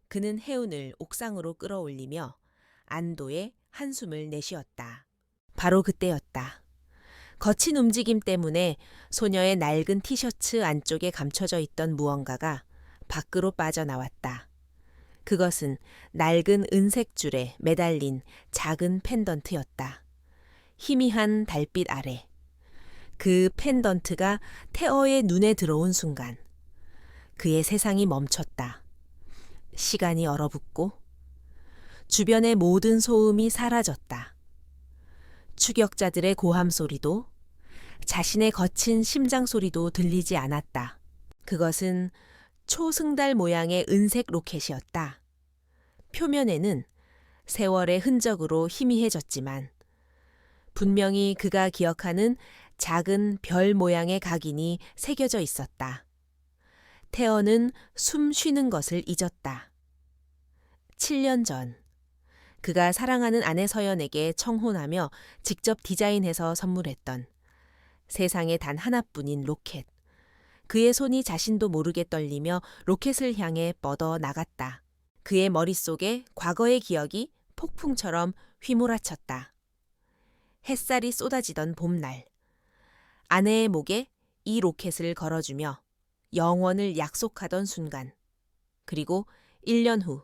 그는 해운을 옥상으로 끌어올리며 안도의 한숨을 내쉬었다. 바로 그때였다. 거친 움직임 때문에 소녀의 낡은 티셔츠 안쪽에 감춰져 있던 무언가가 밖으로 빠져나왔다. 그것은 낡은 은색 줄에 매달린 작은 펜던트였다. 희미한 달빛 아래. 그 펜던트가 태어의 눈에 들어온 순간 그의 세상이 멈췄다. 시간이 얼어붙고 주변의 모든 소음이 사라졌다. 추격자들의 고함 소리도 자신의 거친 심장 소리도 들리지 않았다. 그것은 초승달 모양의 은색 로켓이었다. 표면에는 세월의 흔적으로 희미해졌지만 분명히 그가 기억하는 작은 별 모양의 각인이 새겨져 있었다. 태어는 숨 쉬는 것을 잊었다. 7년 전 그가 사랑하는 아내 서연에게 청혼하며 직접 디자인해서 선물했던 세상에 단 하나뿐인 로켓. 그의 손이 자신도 모르게 떨리며 로켓을 향해 뻗어 나갔다. 그의 머릿속에 과거의 기억이 폭풍처럼 휘몰아쳤다. 햇살이 쏟아지던 봄날. 아내의 목에 이 로켓을 걸어주며 영원을 약속하던 순간. 그리고 1년 후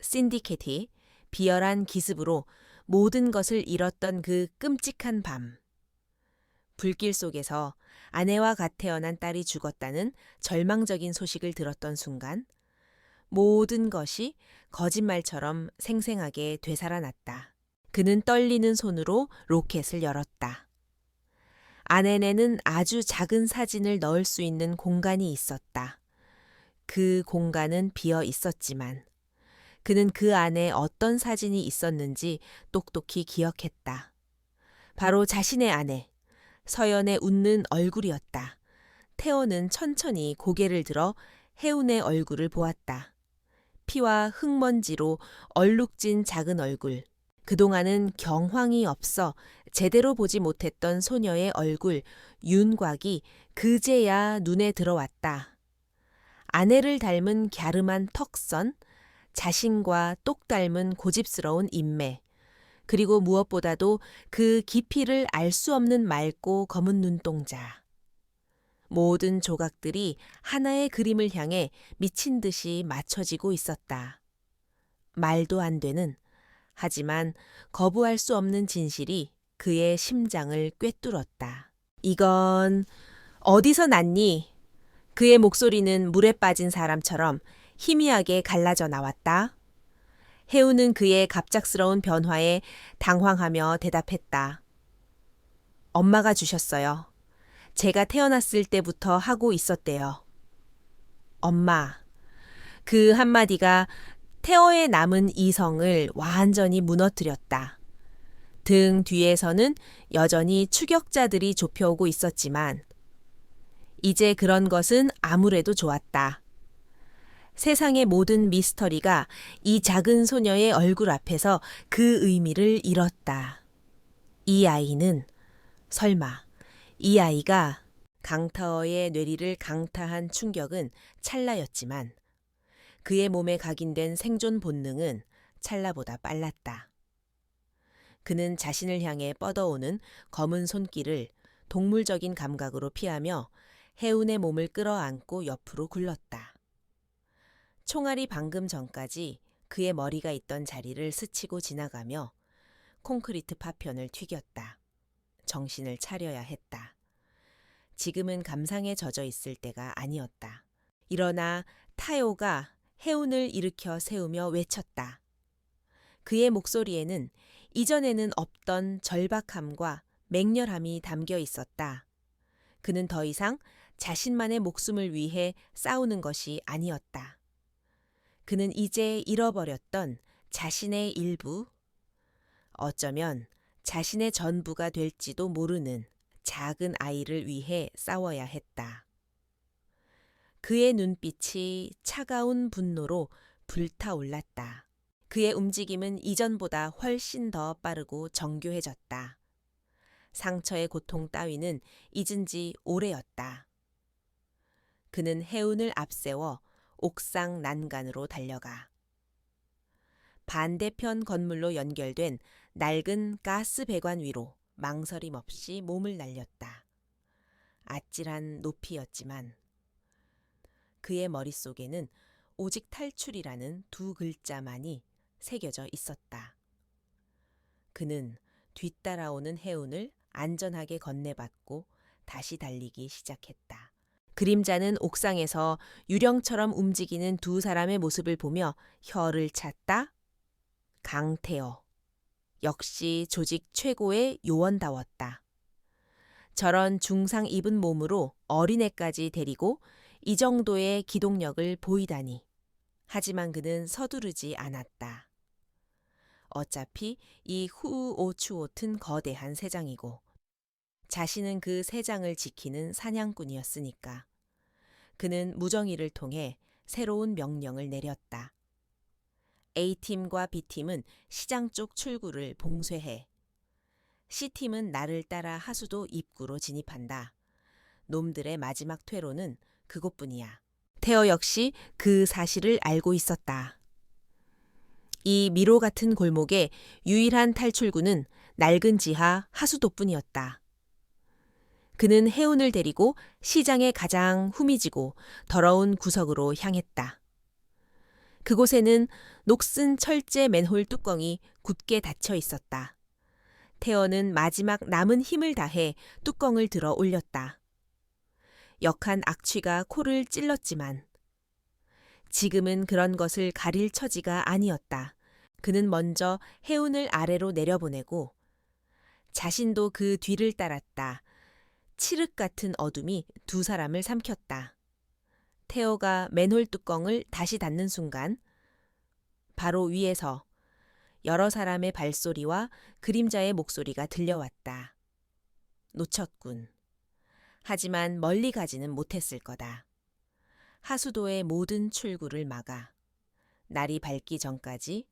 신디케이트의 비열한 기습으로 모든 것을 잃었던 그 끔찍한 밤. 불길 속에서 아내와 갓 태어난 딸이 죽었다는 절망적인 소식을 들었던 순간 모든 것이 거짓말처럼 생생하게 되살아났다. 그는 떨리는 손으로 로켓을 열었다. 아내네는 아주 작은 사진을 넣을 수 있는 공간이 있었다. 그 공간은 비어 있었지만 그는 그 안에 어떤 사진이 있었는지 똑똑히 기억했다. 바로 자신의 아내, 서연의 웃는 얼굴이었다. 태호는 천천히 고개를 들어 혜운의 얼굴을 보았다. 피와 흙먼지로 얼룩진 작은 얼굴. 그동안은 경황이 없어 제대로 보지 못했던 소녀의 얼굴, 윤곽이 그제야 눈에 들어왔다. 아내를 닮은 갸름한 턱선, 자신과 똑 닮은 고집스러운 인매, 그리고 무엇보다도 그 깊이를 알 수 없는 맑고 검은 눈동자. 모든 조각들이 하나의 그림을 향해 미친 듯이 맞춰지고 있었다. 말도 안 되는, 하지만 거부할 수 없는 진실이 그의 심장을 꿰뚫었다. 이건 어디서 났니? 그의 목소리는 물에 빠진 사람처럼 희미하게 갈라져 나왔다. 혜우는 그의 갑작스러운 변화에 당황하며 대답했다. 엄마가 주셨어요. 제가 태어났을 때부터 하고 있었대요. 엄마. 그 한마디가 태어에 남은 이성을 완전히 무너뜨렸다. 등 뒤에서는 여전히 추격자들이 좁혀오고 있었지만 이제 그런 것은 아무래도 좋았다. 세상의 모든 미스터리가 이 작은 소녀의 얼굴 앞에서 그 의미를 잃었다. 이 아이는 설마 이 아이가 강타어의 뇌리를 강타한 충격은 찰나였지만 그의 몸에 각인된 생존 본능은 찰나보다 빨랐다. 그는 자신을 향해 뻗어오는 검은 손길을 동물적인 감각으로 피하며 혜운의 몸을 끌어안고 옆으로 굴렀다. 총알이 방금 전까지 그의 머리가 있던 자리를 스치고 지나가며 콘크리트 파편을 튀겼다. 정신을 차려야 했다. 지금은 감상에 젖어 있을 때가 아니었다. 일어나 타요가 혜운을 일으켜 세우며 외쳤다. 그의 목소리에는 이전에는 없던 절박함과 맹렬함이 담겨 있었다. 그는 더 이상 자신만의 목숨을 위해 싸우는 것이 아니었다. 그는 이제 잃어버렸던 자신의 일부, 어쩌면 자신의 전부가 될지도 모르는 작은 아이를 위해 싸워야 했다. 그의 눈빛이 차가운 분노로 불타올랐다. 그의 움직임은 이전보다 훨씬 더 빠르고 정교해졌다. 상처의 고통 따위는 잊은 지 오래였다. 그는 혜운을 앞세워 옥상 난간으로 달려가 반대편 건물로 연결된 낡은 가스 배관 위로 망설임 없이 몸을 날렸다. 아찔한 높이였지만 그의 머릿속에는 오직 탈출이라는 두 글자만이 새겨져 있었다. 그는 뒤따라오는 해운을 안전하게 건네받고 다시 달리기 시작했다. 그림자는 옥상에서 유령처럼 움직이는 두 사람의 모습을 보며 혀를 찼다. 강태어. 역시 조직 최고의 요원다웠다. 저런 중상 입은 몸으로 어린애까지 데리고 이 정도의 기동력을 보이다니. 하지만 그는 서두르지 않았다. 어차피 이 후오추오튼 거대한 새장이고 자신은 그 새장을 지키는 사냥꾼이었으니까. 그는 무정의를 통해 새로운 명령을 내렸다. A팀과 B팀은 시장 쪽 출구를 봉쇄해. C팀은 나를 따라 하수도 입구로 진입한다. 놈들의 마지막 퇴로는 그곳뿐이야. 테어 역시 그 사실을 알고 있었다. 이 미로 같은 골목의 유일한 탈출구는 낡은 지하 하수도뿐이었다. 그는 해운을 데리고 시장의 가장 후미지고 더러운 구석으로 향했다. 그곳에는 녹슨 철제 맨홀 뚜껑이 굳게 닫혀 있었다. 테어는 마지막 남은 힘을 다해 뚜껑을 들어 올렸다. 역한 악취가 코를 찔렀지만 지금은 그런 것을 가릴 처지가 아니었다. 그는 먼저 해운을 아래로 내려보내고 자신도 그 뒤를 따랐다. 칠흑 같은 어둠이 두 사람을 삼켰다. 테어가 맨홀 뚜껑을 다시 닫는 순간 바로 위에서 여러 사람의 발소리와 그림자의 목소리가 들려왔다. 놓쳤군. 하지만 멀리 가지는 못했을 거다. 하수도의 모든 출구를 막아 날이 밝기 전까지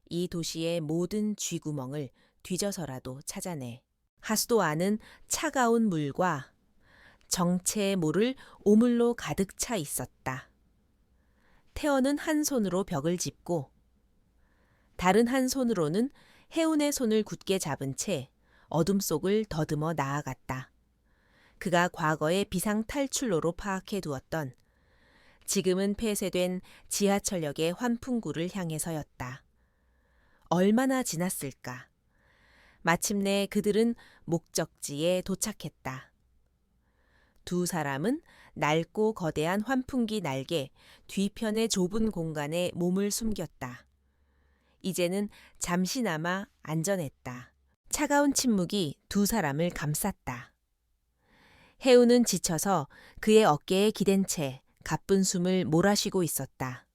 이 도시의 모든 쥐구멍을 뒤져서라도 찾아내. 하수도 안은 차가운 물과 정체의 모를 오물로 가득 차 있었다. 태어는 한 손으로 벽을 짚고 다른 한 손으로는 해운의 손을 굳게 잡은 채 어둠 속을 더듬어 나아갔다. 그가 과거의 비상 탈출로로 파악해 두었던 지금은 폐쇄된 지하철역의 환풍구를 향해서였다. 얼마나 지났을까? 마침내 그들은 목적지에 도착했다. 두 사람은 낡고 거대한 환풍기 날개 뒤편의 좁은 공간에 몸을 숨겼다. 이제는 잠시나마 안전했다. 차가운 침묵이 두 사람을 감쌌다. 해운은 지쳐서 그의 어깨에 기댄 채 가쁜 숨을 몰아쉬고 있었다.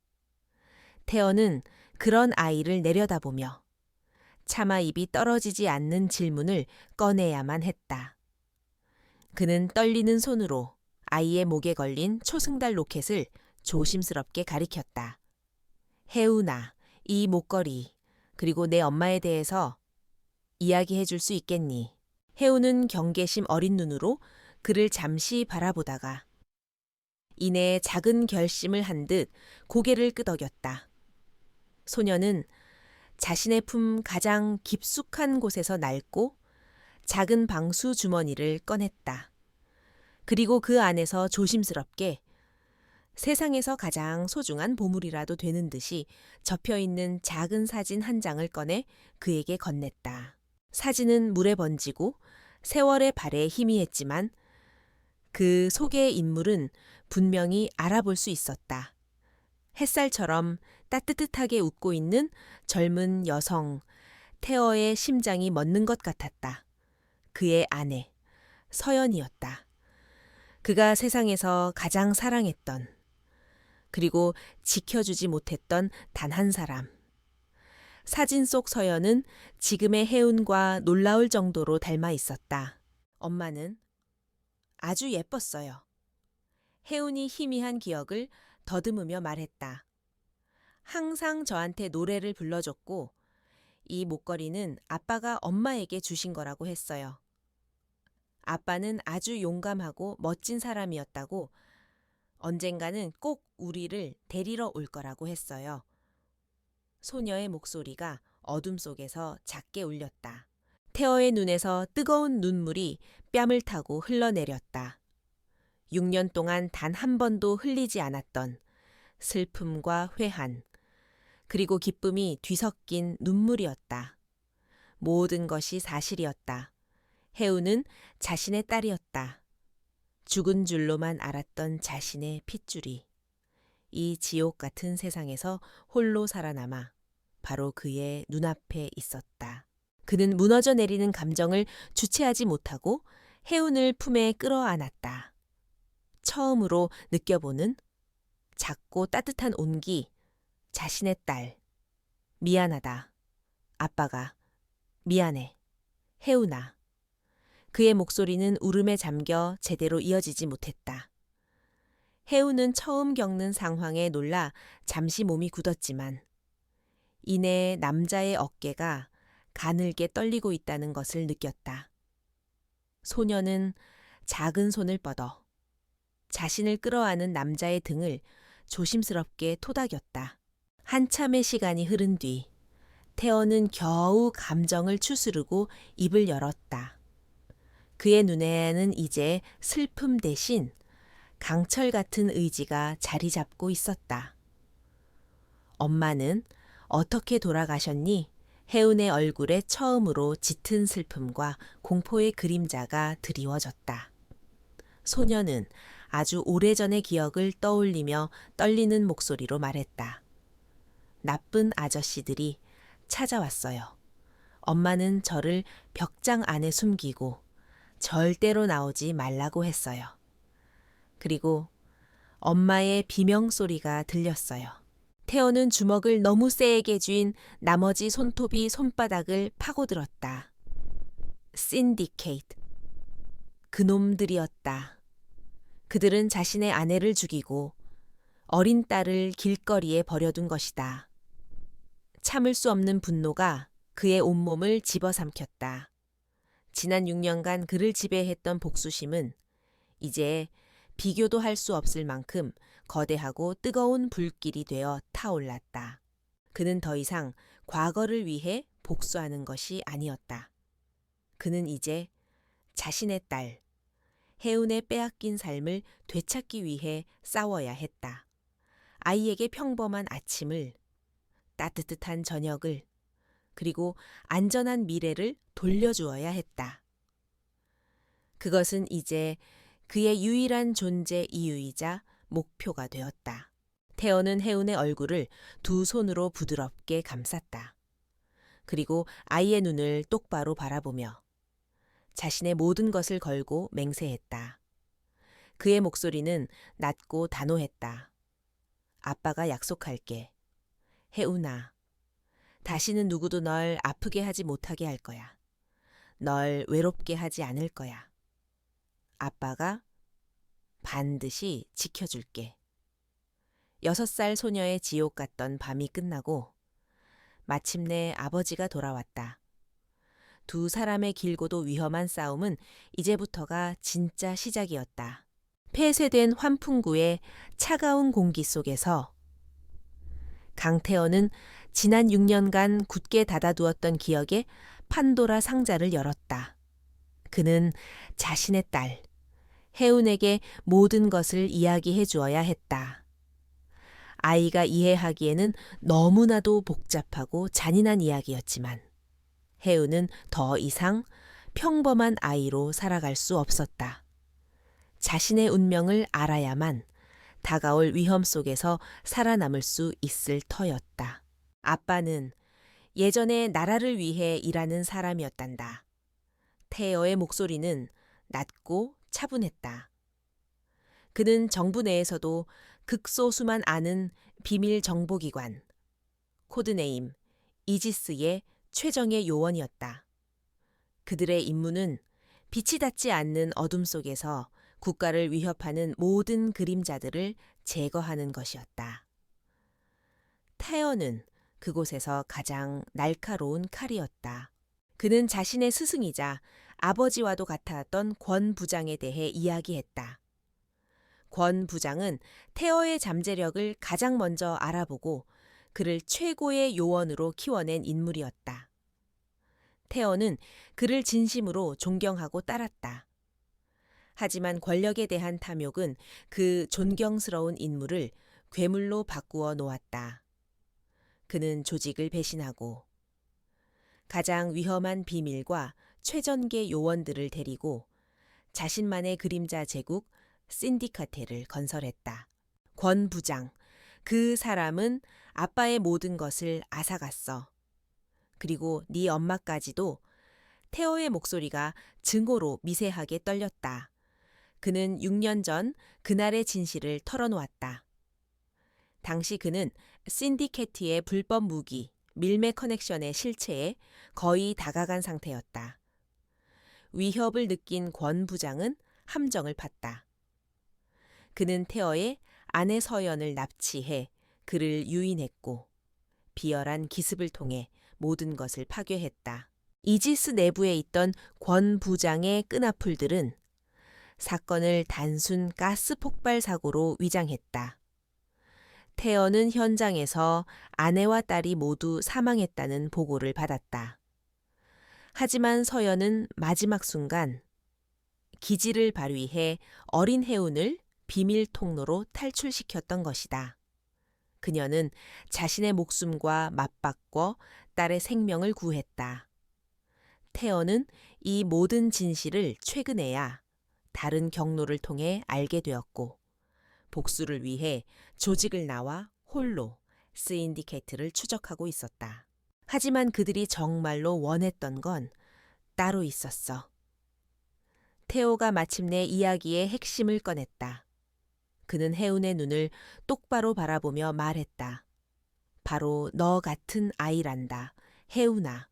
태어는 그런 아이를 내려다보며 차마 입이 떨어지지 않는 질문을 꺼내야만 했다. 그는 떨리는 손으로 아이의 목에 걸린 초승달 로켓을 조심스럽게 가리켰다. 해운아, 이 목걸이, 그리고 내 엄마에 대해서 이야기해 줄 수 있겠니? 해운은 경계심 어린 눈으로 그를 잠시 바라보다가 이내 작은 결심을 한 듯 고개를 끄덕였다. 소녀는 자신의 품 가장 깊숙한 곳에서 낡고 작은 방수 주머니를 꺼냈다. 그리고 그 안에서 조심스럽게 세상에서 가장 소중한 보물이라도 되는 듯이 접혀있는 작은 사진 한 장을 꺼내 그에게 건넸다. 사진은 물에 번지고 세월의 발에 희미했지만 그 속의 인물은 분명히 알아볼 수 있었다. 햇살처럼 따뜻하게 웃고 있는 젊은 여성, 태어의 심장이 멎는 것 같았다. 그의 아내, 서연이었다. 그가 세상에서 가장 사랑했던, 그리고 지켜주지 못했던 단 한 사람. 사진 속 서연은 지금의 해운과 놀라울 정도로 닮아 있었다. 엄마는 아주 예뻤어요. 해운이 희미한 기억을 더듬으며 말했다. 항상 저한테 노래를 불러줬고 이 목걸이는 아빠가 엄마에게 주신 거라고 했어요. 아빠는 아주 용감하고 멋진 사람이었다고 언젠가는 꼭 우리를 데리러 올 거라고 했어요. 소녀의 목소리가 어둠 속에서 작게 울렸다. 태어의 눈에서 뜨거운 눈물이 뺨을 타고 흘러내렸다. 6년 동안 단 한 번도 흘리지 않았던 슬픔과 회한, 그리고 기쁨이 뒤섞인 눈물이었다. 모든 것이 사실이었다. 해우는 자신의 딸이었다. 죽은 줄로만 알았던 자신의 핏줄이 이 지옥 같은 세상에서 홀로 살아남아 바로 그의 눈앞에 있었다. 그는 무너져 내리는 감정을 주체하지 못하고 해운을 품에 끌어안았다. 처음으로 느껴보는 작고 따뜻한 온기, 자신의 딸. 미안하다. 아빠가. 미안해. 해운아. 그의 목소리는 울음에 잠겨 제대로 이어지지 못했다. 해운은 처음 겪는 상황에 놀라 잠시 몸이 굳었지만 이내 남자의 어깨가 가늘게 떨리고 있다는 것을 느꼈다. 소녀는 작은 손을 뻗어 자신을 끌어안은 남자의 등을 조심스럽게 토닥였다. 한참의 시간이 흐른 뒤 태어는 겨우 감정을 추스르고 입을 열었다. 그의 눈에는 이제 슬픔 대신 강철 같은 의지가 자리 잡고 있었다. 엄마는 어떻게 돌아가셨니? 해운의 얼굴에 처음으로 짙은 슬픔과 공포의 그림자가 드리워졌다. 소녀는 아주 오래전의 기억을 떠올리며 떨리는 목소리로 말했다. 나쁜 아저씨들이 찾아왔어요. 엄마는 저를 벽장 안에 숨기고 절대로 나오지 말라고 했어요. 그리고 엄마의 비명소리가 들렸어요. 태어는 주먹을 너무 세게 쥔 나머지 손톱이 손바닥을 파고들었다. 신디케이트. 그놈들이었다. 그들은 자신의 아내를 죽이고 어린 딸을 길거리에 버려둔 것이다. 참을 수 없는 분노가 그의 온몸을 집어삼켰다. 지난 6년간 그를 지배했던 복수심은 이제 비교도 할 수 없을 만큼 거대하고 뜨거운 불길이 되어 타올랐다. 그는 더 이상 과거를 위해 복수하는 것이 아니었다. 그는 이제 자신의 딸, 해운의 빼앗긴 삶을 되찾기 위해 싸워야 했다. 아이에게 평범한 아침을, 따뜻한 저녁을, 그리고 안전한 미래를 돌려주어야 했다. 그것은 이제 그의 유일한 존재 이유이자 목표가 되었다. 태어는 해운의 얼굴을 두 손으로 부드럽게 감쌌다. 그리고 아이의 눈을 똑바로 바라보며 자신의 모든 것을 걸고 맹세했다. 그의 목소리는 낮고 단호했다. 아빠가 약속할게. 해운아, 다시는 누구도 널 아프게 하지 못하게 할 거야. 널 외롭게 하지 않을 거야. 아빠가 반드시 지켜줄게. 6살 소녀의 지옥 같던 밤이 끝나고 마침내 아버지가 돌아왔다. 두 사람의 길고도 위험한 싸움은 이제부터가 진짜 시작이었다. 폐쇄된 환풍구의 차가운 공기 속에서 강태어는 지난 6년간 굳게 닫아두었던 기억에 판도라 상자를 열었다. 그는 자신의 딸, 해운에게 모든 것을 이야기해 주어야 했다. 아이가 이해하기에는 너무나도 복잡하고 잔인한 이야기였지만 해운은 더 이상 평범한 아이로 살아갈 수 없었다. 자신의 운명을 알아야만 다가올 위험 속에서 살아남을 수 있을 터였다. 아빠는 예전에 나라를 위해 일하는 사람이었단다. 태어의 목소리는 낮고 차분했다. 그는 정부 내에서도 극소수만 아는 비밀 정보기관, 코드네임 이지스의 최정예 요원이었다. 그들의 임무는 빛이 닿지 않는 어둠 속에서 국가를 위협하는 모든 그림자들을 제거하는 것이었다. 태어는 그곳에서 가장 날카로운 칼이었다. 그는 자신의 스승이자 아버지와도 같았던 권 부장에 대해 이야기했다. 권 부장은 태어의 잠재력을 가장 먼저 알아보고 그를 최고의 요원으로 키워낸 인물이었다. 태어는 그를 진심으로 존경하고 따랐다. 하지만 권력에 대한 탐욕은 그 존경스러운 인물을 괴물로 바꾸어 놓았다. 그는 조직을 배신하고 가장 위험한 비밀과 최전계 요원들을 데리고 자신만의 그림자 제국 신디카테를 건설했다. 권 부장, 그 사람은 아빠의 모든 것을 앗아갔어. 그리고 네 엄마까지도. 테어의 목소리가 증오로 미세하게 떨렸다. 그는 6년 전 그날의 진실을 털어놓았다. 당시 그는 신디케트의 불법 무기, 밀매 커넥션의 실체에 거의 다가간 상태였다. 위협을 느낀 권 부장은 함정을 팠다. 그는 테어의 아내 서연을 납치해 그를 유인했고 비열한 기습을 통해 모든 것을 파괴했다. 이지스 내부에 있던 권 부장의 끈앞풀들은 사건을 단순 가스 폭발 사고로 위장했다. 테어는 현장에서 아내와 딸이 모두 사망했다는 보고를 받았다. 하지만 서연은 마지막 순간 기지를 발휘해 어린 해운을 비밀 통로로 탈출시켰던 것이다. 그녀는 자신의 목숨과 맞바꿔 딸의 생명을 구했다. 테어는 이 모든 진실을 최근에야 다른 경로를 통해 알게 되었고 복수를 위해 조직을 나와 홀로 신디케이트를 추적하고 있었다. 하지만 그들이 정말로 원했던 건 따로 있었어. 테오가 마침내 이야기의 핵심을 꺼냈다. 그는 해운의 눈을 똑바로 바라보며 말했다. 바로 너 같은 아이란다. 해운아.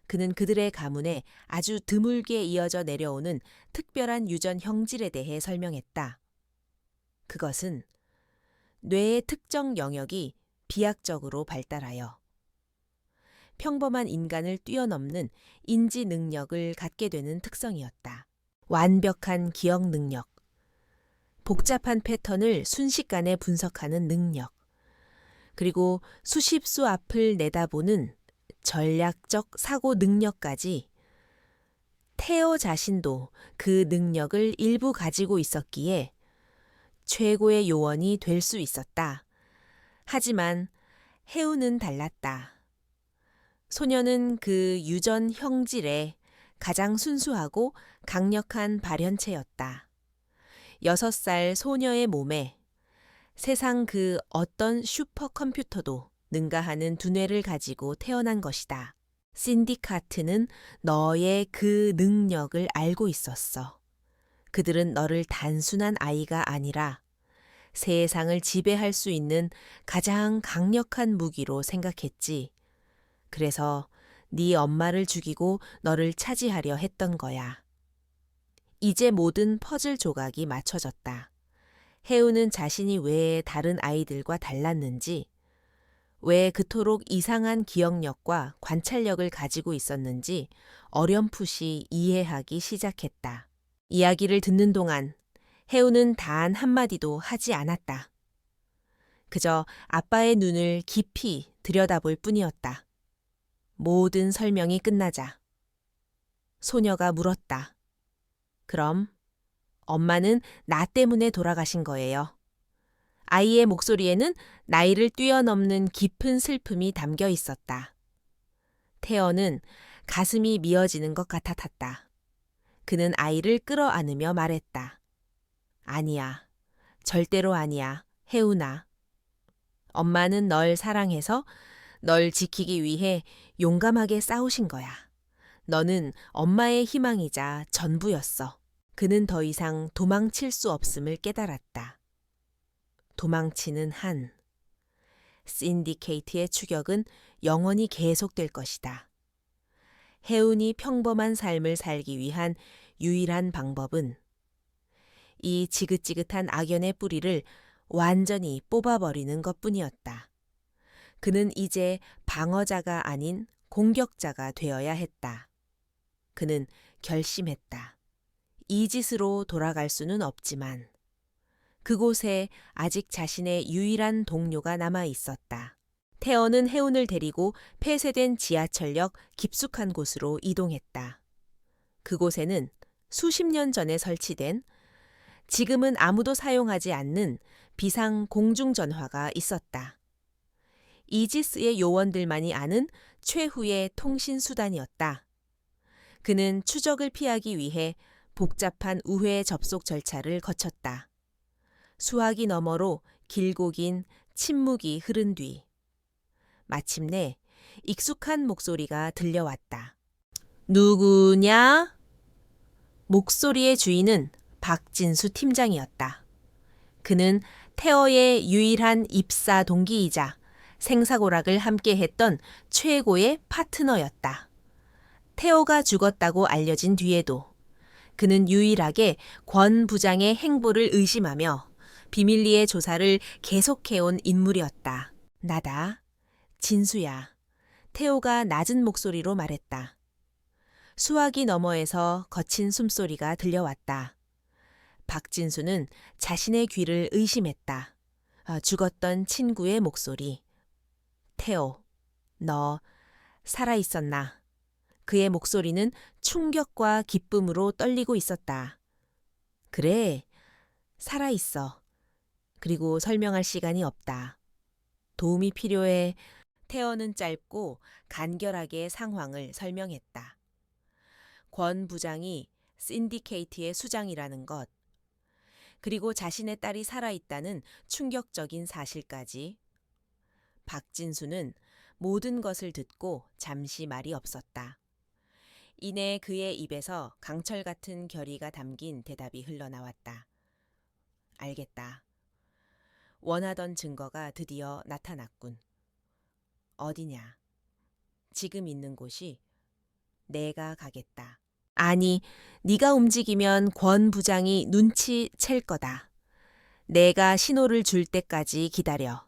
그는 그들의 가문에 아주 드물게 이어져 내려오는 특별한 유전 형질에 대해 설명했다. 그것은 뇌의 특정 영역이 비약적으로 발달하여 평범한 인간을 뛰어넘는 인지 능력을 갖게 되는 특성이었다. 완벽한 기억 능력, 복잡한 패턴을 순식간에 분석하는 능력, 그리고 수십수 앞을 내다보는 전략적 사고 능력까지 테어 자신도 그 능력을 일부 가지고 있었기에 최고의 요원이 될 수 있었다. 하지만 해운은 달랐다. 소녀는 그 유전 형질의 가장 순수하고 강력한 발현체였다. 6살 소녀의 몸에 세상 그 어떤 슈퍼컴퓨터도 능가하는 두뇌를 가지고 태어난 것이다. 신디카트는 너의 그 능력을 알고 있었어. 그들은 너를 단순한 아이가 아니라 세상을 지배할 수 있는 가장 강력한 무기로 생각했지. 그래서 네 엄마를 죽이고 너를 차지하려 했던 거야. 이제 모든 퍼즐 조각이 맞춰졌다. 해운은 자신이 왜 다른 아이들과 달랐는지, 왜 그토록 이상한 기억력과 관찰력을 가지고 있었는지 어렴풋이 이해하기 시작했다. 이야기를 듣는 동안 해운은 단 한마디도 하지 않았다. 그저 아빠의 눈을 깊이 들여다볼 뿐이었다. 모든 설명이 끝나자 소녀가 물었다. 그럼 엄마는 나 때문에 돌아가신 거예요. 아이의 목소리에는 나이를 뛰어넘는 깊은 슬픔이 담겨 있었다. 태어는 가슴이 미어지는 것 같았다. 그는 아이를 끌어안으며 말했다. 아니야. 절대로 아니야. 해운아. 엄마는 널 사랑해서 널 지키기 위해 용감하게 싸우신 거야. 너는 엄마의 희망이자 전부였어. 그는 더 이상 도망칠 수 없음을 깨달았다. 도망치는 한. 신디케이트의 추격은 영원히 계속될 것이다. 해운이 평범한 삶을 살기 위한 유일한 방법은 이 지긋지긋한 악연의 뿌리를 완전히 뽑아버리는 것뿐이었다. 그는 이제 방어자가 아닌 공격자가 되어야 했다. 그는 결심했다. 이짓으로 돌아갈 수는 없지만 그곳에 아직 자신의 유일한 동료가 남아 있었다. 태어는 해운을 데리고 폐쇄된 지하철역 깊숙한 곳으로 이동했다. 그곳에는 수십 년 전에 설치된 지금은 아무도 사용하지 않는 비상 공중전화가 있었다. 이지스의 요원들만이 아는 최후의 통신 수단이었다. 그는 추적을 피하기 위해 복잡한 우회 접속 절차를 거쳤다. 수화기 너머로 길고 긴 침묵이 흐른 뒤 마침내 익숙한 목소리가 들려왔다. 누구냐? 목소리의 주인은 박진수 팀장이었다. 그는 태어의 유일한 입사 동기이자 생사고락을 함께했던 최고의 파트너였다. 태어가 죽었다고 알려진 뒤에도 그는 유일하게 권 부장의 행보를 의심하며 비밀리에 조사를 계속해온 인물이었다. 나다. 진수야. 태호가 낮은 목소리로 말했다. 수화기 너머에서 거친 숨소리가 들려왔다. 박진수는 자신의 귀를 의심했다. 죽었던 친구의 목소리. 태호, 너 살아있었나? 그의 목소리는 충격과 기쁨으로 떨리고 있었다. 그래, 살아있어. 그리고 설명할 시간이 없다. 도움이 필요해. 태어는 짧고 간결하게 상황을 설명했다. 권 부장이 신디케이트의 수장이라는 것, 그리고 자신의 딸이 살아있다는 충격적인 사실까지. 박진수는 모든 것을 듣고 잠시 말이 없었다. 이내 그의 입에서 강철 같은 결의가 담긴 대답이 흘러나왔다. 알겠다. 원하던 증거가 드디어 나타났군. 어디냐? 지금 있는 곳이. 내가 가겠다. 아니, 네가 움직이면 권 부장이 눈치챌 거다. 내가 신호를 줄 때까지 기다려.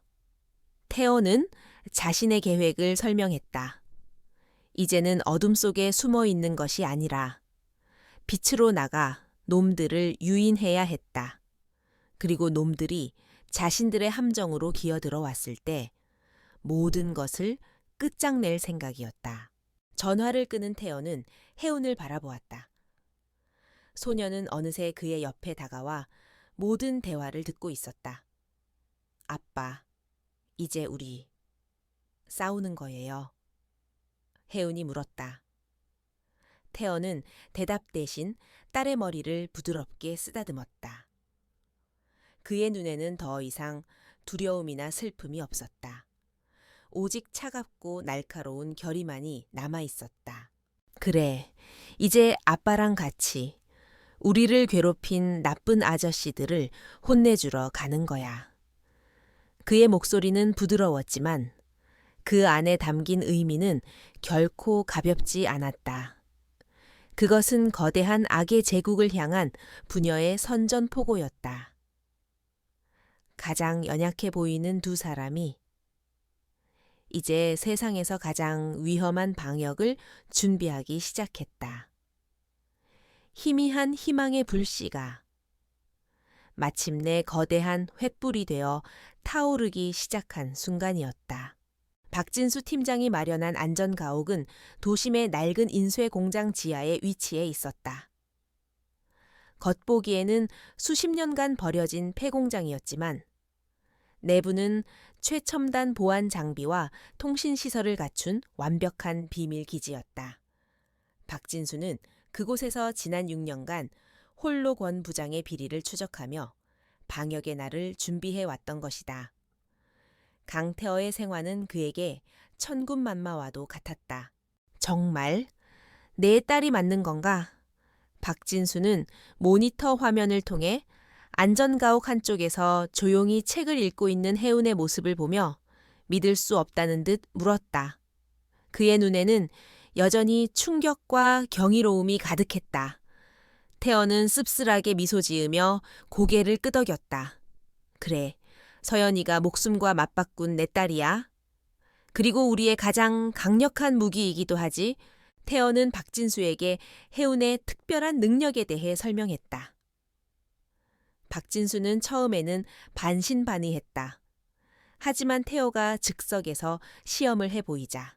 태호는 자신의 계획을 설명했다. 이제는 어둠 속에 숨어 있는 것이 아니라 빛으로 나가 놈들을 유인해야 했다. 그리고 놈들이 자신들의 함정으로 기어들어 왔을 때 모든 것을 끝장낼 생각이었다. 전화를 끄는 태연은 해운을 바라보았다. 소녀는 어느새 그의 옆에 다가와 모든 대화를 듣고 있었다. 아빠, 이제 우리 싸우는 거예요. 해운이 물었다. 태연은 대답 대신 딸의 머리를 부드럽게 쓰다듬었다. 그의 눈에는 더 이상 두려움이나 슬픔이 없었다. 오직 차갑고 날카로운 결의만이 남아있었다. 그래, 이제 아빠랑 같이 우리를 괴롭힌 나쁜 아저씨들을 혼내주러 가는 거야. 그의 목소리는 부드러웠지만 그 안에 담긴 의미는 결코 가볍지 않았다. 그것은 거대한 악의 제국을 향한 부녀의 선전포고였다. 가장 연약해 보이는 두 사람이 이제 세상에서 가장 위험한 방역을 준비하기 시작했다. 희미한 희망의 불씨가 마침내 거대한 횃불이 되어 타오르기 시작한 순간이었다. 박진수 팀장이 마련한 안전가옥은 도심의 낡은 인쇄 공장 지하에 위치해 있었다. 겉보기에는 수십 년간 버려진 폐공장이었지만 내부는 최첨단 보안 장비와 통신시설을 갖춘 완벽한 비밀기지였다. 박진수는 그곳에서 지난 6년간 홀로 권 부장의 비리를 추적하며 방역의 날을 준비해왔던 것이다. 강태어의 생활은 그에게 천군만마와도 같았다. 정말 내 딸이 맞는 건가? 박진수는 모니터 화면을 통해 안전가옥 한쪽에서 조용히 책을 읽고 있는 해운의 모습을 보며 믿을 수 없다는 듯 물었다. 그의 눈에는 여전히 충격과 경이로움이 가득했다. 태어는 씁쓸하게 미소 지으며 고개를 끄덕였다. 그래, 서연이가 목숨과 맞바꾼 내 딸이야. 그리고 우리의 가장 강력한 무기이기도 하지. 태어는 박진수에게 해운의 특별한 능력에 대해 설명했다. 박진수는 처음에는 반신반의했다. 하지만 태호가 즉석에서 시험을 해보이자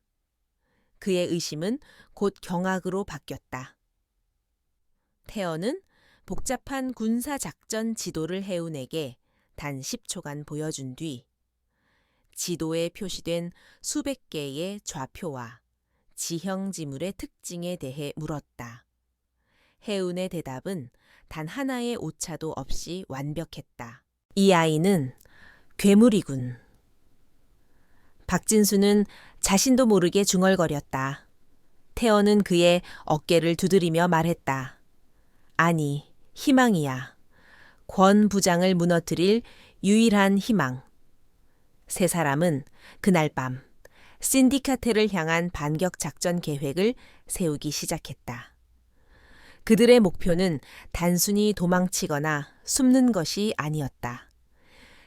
그의 의심은 곧 경악으로 바뀌었다. 태어는 복잡한 군사작전 지도를 해운에게 단 10초간 보여준 뒤 지도에 표시된 수백 개의 좌표와 지형 지물의 특징에 대해 물었다. 해운의 대답은 단 하나의 오차도 없이 완벽했다. 이 아이는 괴물이군. 박진수는 자신도 모르게 중얼거렸다. 태어는 그의 어깨를 두드리며 말했다. 아니, 희망이야. 권 부장을 무너뜨릴 유일한 희망. 세 사람은 그날 밤 신디카트를 향한 반격 작전 계획을 세우기 시작했다. 그들의 목표는 단순히 도망치거나 숨는 것이 아니었다.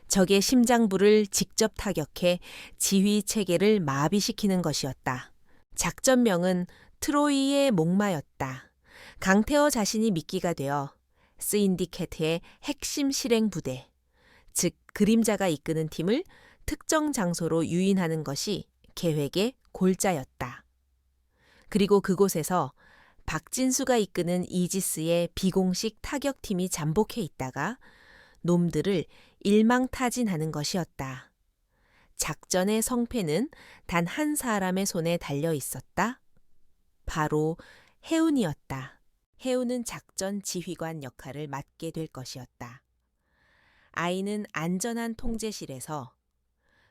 적의 심장부를 직접 타격해 지휘 체계를 마비시키는 것이었다. 작전명은 트로이의 목마였다. 강태어 자신이 미끼가 되어 신디케트의 핵심 실행 부대, 즉 그림자가 이끄는 팀을 특정 장소로 유인하는 것이 계획의 골자였다. 그리고 그곳에서 박진수가 이끄는 이지스의 비공식 타격팀이 잠복해 있다가 놈들을 일망타진하는 것이었다. 작전의 성패는 단 한 사람의 손에 달려 있었다. 바로 해운이었다. 해운은 작전 지휘관 역할을 맡게 될 것이었다. 아이는 안전한 통제실에서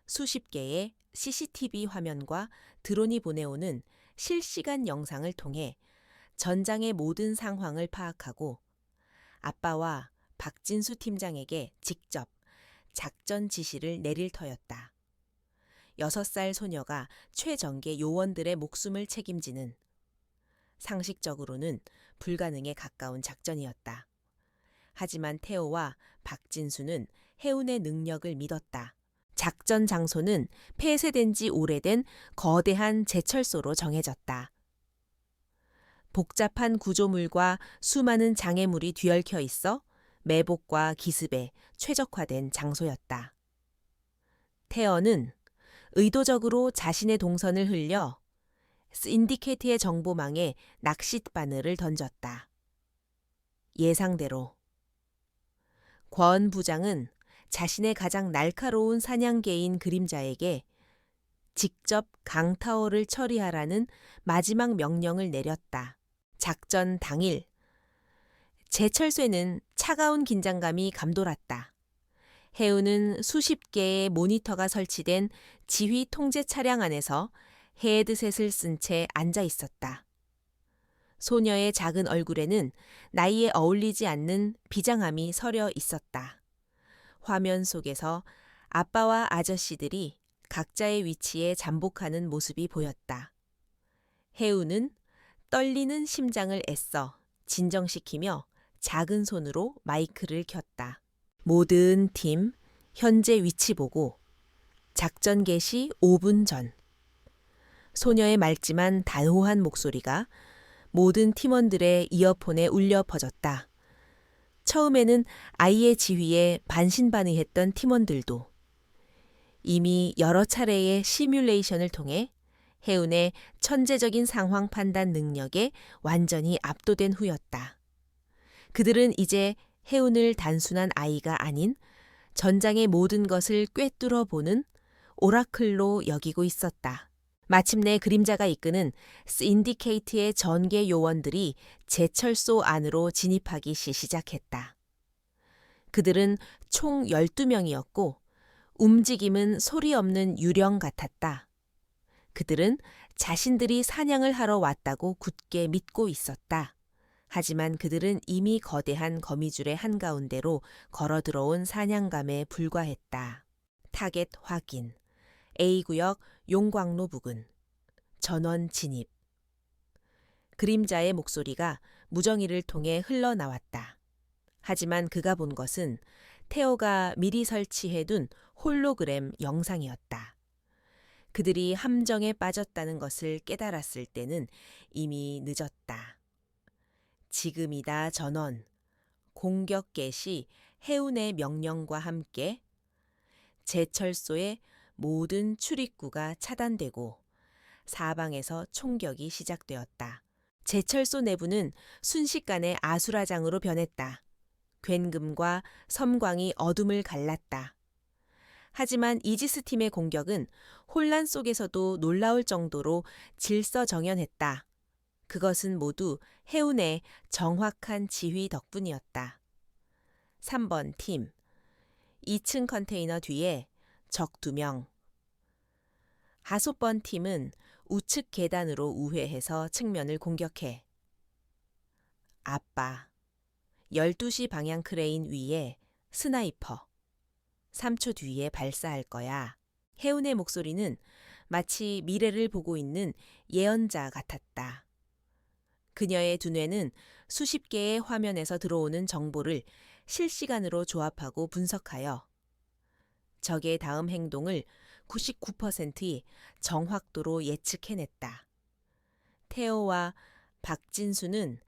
수십 개의 CCTV 화면과 드론이 보내오는 실시간 영상을 통해 전장의 모든 상황을 파악하고 아빠와 박진수 팀장에게 직접 작전 지시를 내릴 터였다. 6살 소녀가 최정계 요원들의 목숨을 책임지는 상식적으로는 불가능에 가까운 작전이었다. 하지만 태호와 박진수는 해운의 능력을 믿었다. 작전 장소는 폐쇄된 지 오래된 거대한 제철소로 정해졌다. 복잡한 구조물과 수많은 장애물이 뒤얽혀 있어 매복과 기습에 최적화된 장소였다. 태어는 의도적으로 자신의 동선을 흘려 신디케이트의 정보망에 낚싯 바늘을 던졌다. 예상대로 권 부장은 자신의 가장 날카로운 사냥개인 그림자에게 직접 강타워를 처리하라는 마지막 명령을 내렸다. 작전 당일 제철소에는 차가운 긴장감이 감돌았다. 해운은 수십 개의 모니터가 설치된 지휘 통제 차량 안에서 헤드셋을 쓴 채 앉아 있었다. 소녀의 작은 얼굴에는 나이에 어울리지 않는 비장함이 서려 있었다. 화면 속에서 아빠와 아저씨들이 각자의 위치에 잠복하는 모습이 보였다. 해운은 떨리는 심장을 애써 진정시키며 작은 손으로 마이크를 켰다. 모든 팀 현재 위치 보고 작전 개시 5분 전. 소녀의 맑지만 단호한 목소리가 모든 팀원들의 이어폰에 울려 퍼졌다. 처음에는 아이의 지휘에 반신반의했던 팀원들도 이미 여러 차례의 시뮬레이션을 통해 해운의 천재적인 상황 판단 능력에 완전히 압도된 후였다. 그들은 이제 해운을 단순한 아이가 아닌 전장의 모든 것을 꿰뚫어 보는 오라클로 여기고 있었다. 마침내 그림자가 이끄는 신디케이트의 전개 요원들이 제철소 안으로 진입하기 시작했다. 그들은 총 12명이었고 움직임은 소리 없는 유령 같았다. 그들은 자신들이 사냥을 하러 왔다고 굳게 믿고 있었다. 하지만 그들은 이미 거대한 거미줄의 한가운데로 걸어 들어온 사냥감에 불과했다. 타겟 확인. A구역 용광로 부근. 전원 진입. 그림자의 목소리가 무정이를 통해 흘러나왔다. 하지만 그가 본 것은 태호가 미리 설치해둔 홀로그램 영상이었다. 그들이 함정에 빠졌다는 것을 깨달았을 때는 이미 늦었다. 지금이다 전원. 공격 개시 해운의 명령과 함께 제철소의 모든 출입구가 차단되고 사방에서 총격이 시작되었다. 제철소 내부는 순식간에 아수라장으로 변했다. 굉금과 섬광이 어둠을 갈랐다. 하지만 이지스 팀의 공격은 혼란 속에서도 놀라울 정도로 질서정연했다. 그것은 모두 해운의 정확한 지휘 덕분이었다. 3번 팀. 2층 컨테이너 뒤에 적 2명. 하소번 팀은 우측 계단으로 우회해서 측면을 공격해. 아빠. 12시 방향 크레인 위에 스나이퍼. 3초 뒤에 발사할 거야. 해운의 목소리는 마치 미래를 보고 있는 예언자 같았다. 그녀의 두뇌는 수십 개의 화면에서 들어오는 정보를 실시간으로 조합하고 분석하여 적의 다음 행동을 99%의 정확도로 예측해냈다. 태호와 박진수는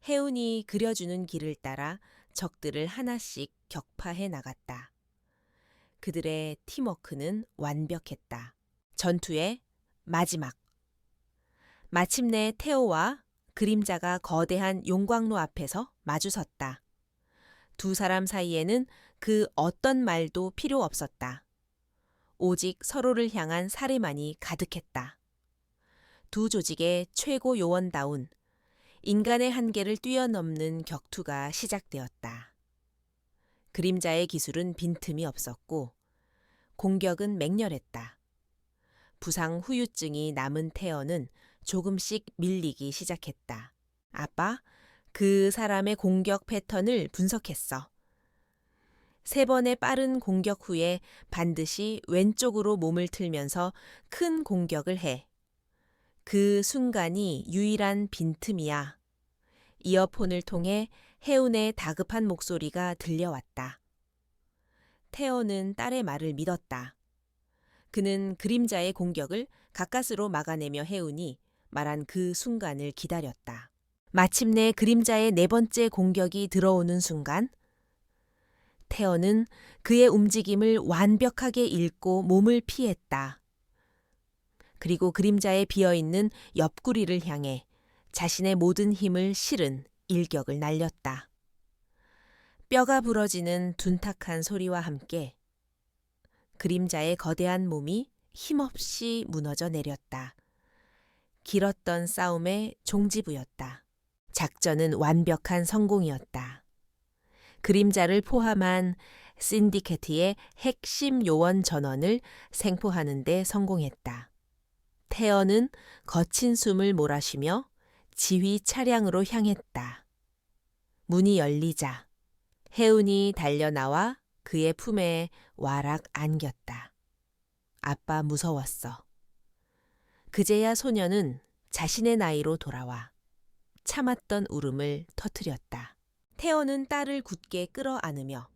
해운이 그려주는 길을 따라 적들을 하나씩 격파해 나갔다. 그들의 팀워크는 완벽했다. 전투의 마지막. 마침내 태호와 그림자가 거대한 용광로 앞에서 마주섰다. 두 사람 사이에는 그 어떤 말도 필요 없었다. 오직 서로를 향한 사례만이 가득했다. 두 조직의 최고 요원다운 인간의 한계를 뛰어넘는 격투가 시작되었다. 그림자의 기술은 빈틈이 없었고 공격은 맹렬했다. 부상 후유증이 남은 태어는 조금씩 밀리기 시작했다. 아빠, 그 사람의 공격 패턴을 분석했어. 3번의 빠른 공격 후에 반드시 왼쪽으로 몸을 틀면서 큰 공격을 해. 그 순간이 유일한 빈틈이야. 이어폰을 통해 해운의 다급한 목소리가 들려왔다. 태어는 딸의 말을 믿었다. 그는 그림자의 공격을 가까스로 막아내며 해운이 말한 그 순간을 기다렸다. 마침내 그림자의 4번째 공격이 들어오는 순간 태어는 그의 움직임을 완벽하게 읽고 몸을 피했다. 그리고 그림자의 비어있는 옆구리를 향해 자신의 모든 힘을 실은 일격을 날렸다. 뼈가 부러지는 둔탁한 소리와 함께 그림자의 거대한 몸이 힘없이 무너져 내렸다. 길었던 싸움의 종지부였다. 작전은 완벽한 성공이었다. 그림자를 포함한 신디케트의 핵심 요원 전원을 생포하는 데 성공했다. 태어는 거친 숨을 몰아쉬며 지휘 차량으로 향했다. 문이 열리자 해운이 달려나와 그의 품에 와락 안겼다. 아빠 무서웠어. 그제야 소녀는 자신의 나이로 돌아와 참았던 울음을 터뜨렸다. 태어는 딸을 굳게 끌어안으며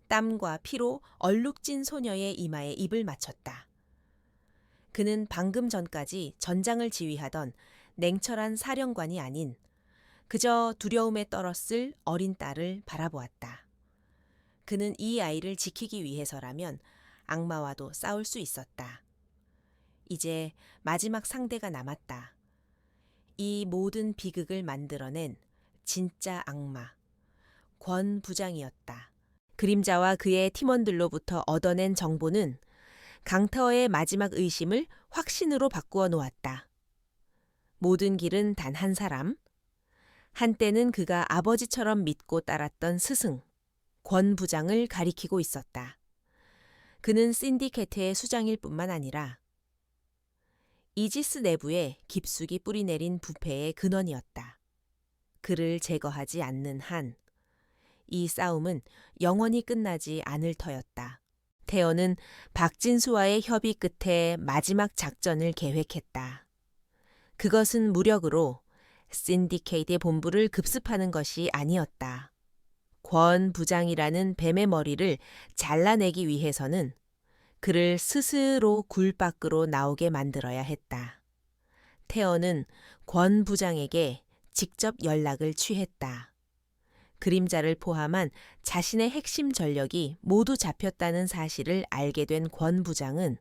땀과 피로 얼룩진 소녀의 이마에 입을 맞췄다. 그는 방금 전까지 전장을 지휘하던 냉철한 사령관이 아닌 그저 두려움에 떨었을 어린 딸을 바라보았다. 그는 이 아이를 지키기 위해서라면 악마와도 싸울 수 있었다. 이제 마지막 상대가 남았다. 이 모든 비극을 만들어낸 진짜 악마, 권 부장이었다. 그림자와 그의 팀원들로부터 얻어낸 정보는 강타어의 마지막 의심을 확신으로 바꾸어 놓았다. 모든 길은 단 한 사람, 한때는 그가 아버지처럼 믿고 따랐던 스승, 권 부장을 가리키고 있었다. 그는 신디케트의 수장일 뿐만 아니라 이지스 내부에 깊숙이 뿌리내린 부패의 근원이었다. 그를 제거하지 않는 한, 이 싸움은 영원히 끝나지 않을 터였다. 태어는 박진수와의 협의 끝에 마지막 작전을 계획했다. 그것은 무력으로 신디케이트의 본부를 급습하는 것이 아니었다. 권 부장이라는 뱀의 머리를 잘라내기 위해서는 그를 스스로 굴 밖으로 나오게 만들어야 했다. 태어는 권 부장에게 직접 연락을 취했다. 그림자를 포함한 자신의 핵심 전력이 모두 잡혔다는 사실을 알게 된 권 부장은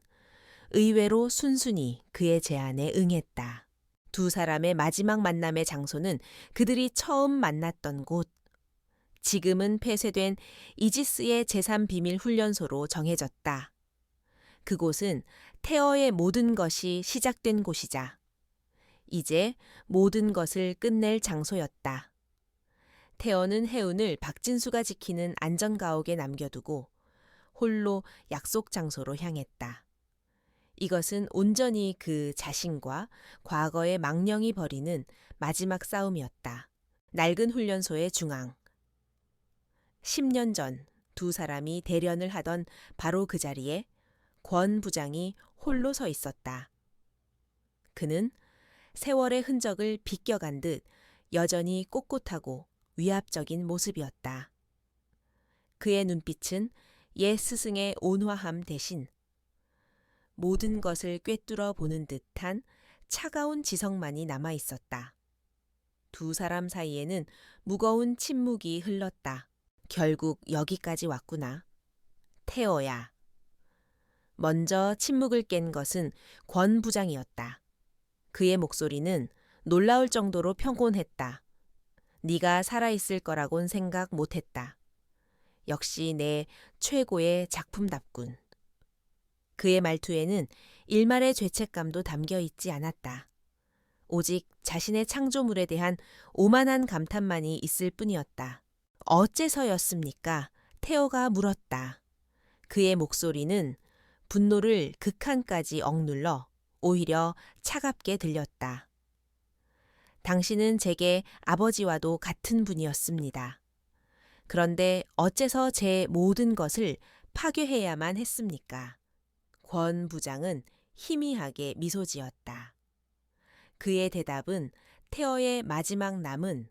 의외로 순순히 그의 제안에 응했다. 두 사람의 마지막 만남의 장소는 그들이 처음 만났던 곳, 지금은 폐쇄된 이지스의 제3비밀훈련소로 정해졌다. 그곳은 태어의 모든 것이 시작된 곳이자 이제 모든 것을 끝낼 장소였다. 태어는 해운을 박진수가 지키는 안전가옥에 남겨두고 홀로 약속 장소로 향했다. 이것은 온전히 그 자신과 과거의 망령이 벌이는 마지막 싸움이었다. 낡은 훈련소의 중앙. 10년 전 두 사람이 대련을 하던 바로 그 자리에 권 부장이 홀로 서 있었다. 그는 세월의 흔적을 비껴간 듯 여전히 꼿꼿하고 위압적인 모습이었다. 그의 눈빛은 옛 스승의 온화함 대신 모든 것을 꿰뚫어 보는 듯한 차가운 지성만이 남아 있었다. 두 사람 사이에는 무거운 침묵이 흘렀다. 결국 여기까지 왔구나. 태어야. 먼저 침묵을 깬 것은 권 부장이었다. 그의 목소리는 놀라울 정도로 평온했다. 네가 살아있을 거라곤 생각 못했다. 역시 내 최고의 작품답군. 그의 말투에는 일말의 죄책감도 담겨 있지 않았다. 오직 자신의 창조물에 대한 오만한 감탄만이 있을 뿐이었다. 어째서였습니까? 태호가 물었다. 그의 목소리는 분노를 극한까지 억눌러 오히려 차갑게 들렸다. 당신은 제게 아버지와도 같은 분이었습니다. 그런데 어째서 제 모든 것을 파괴해야만 했습니까? 권 부장은 희미하게 미소 지었다. 그의 대답은 태어의 마지막 남은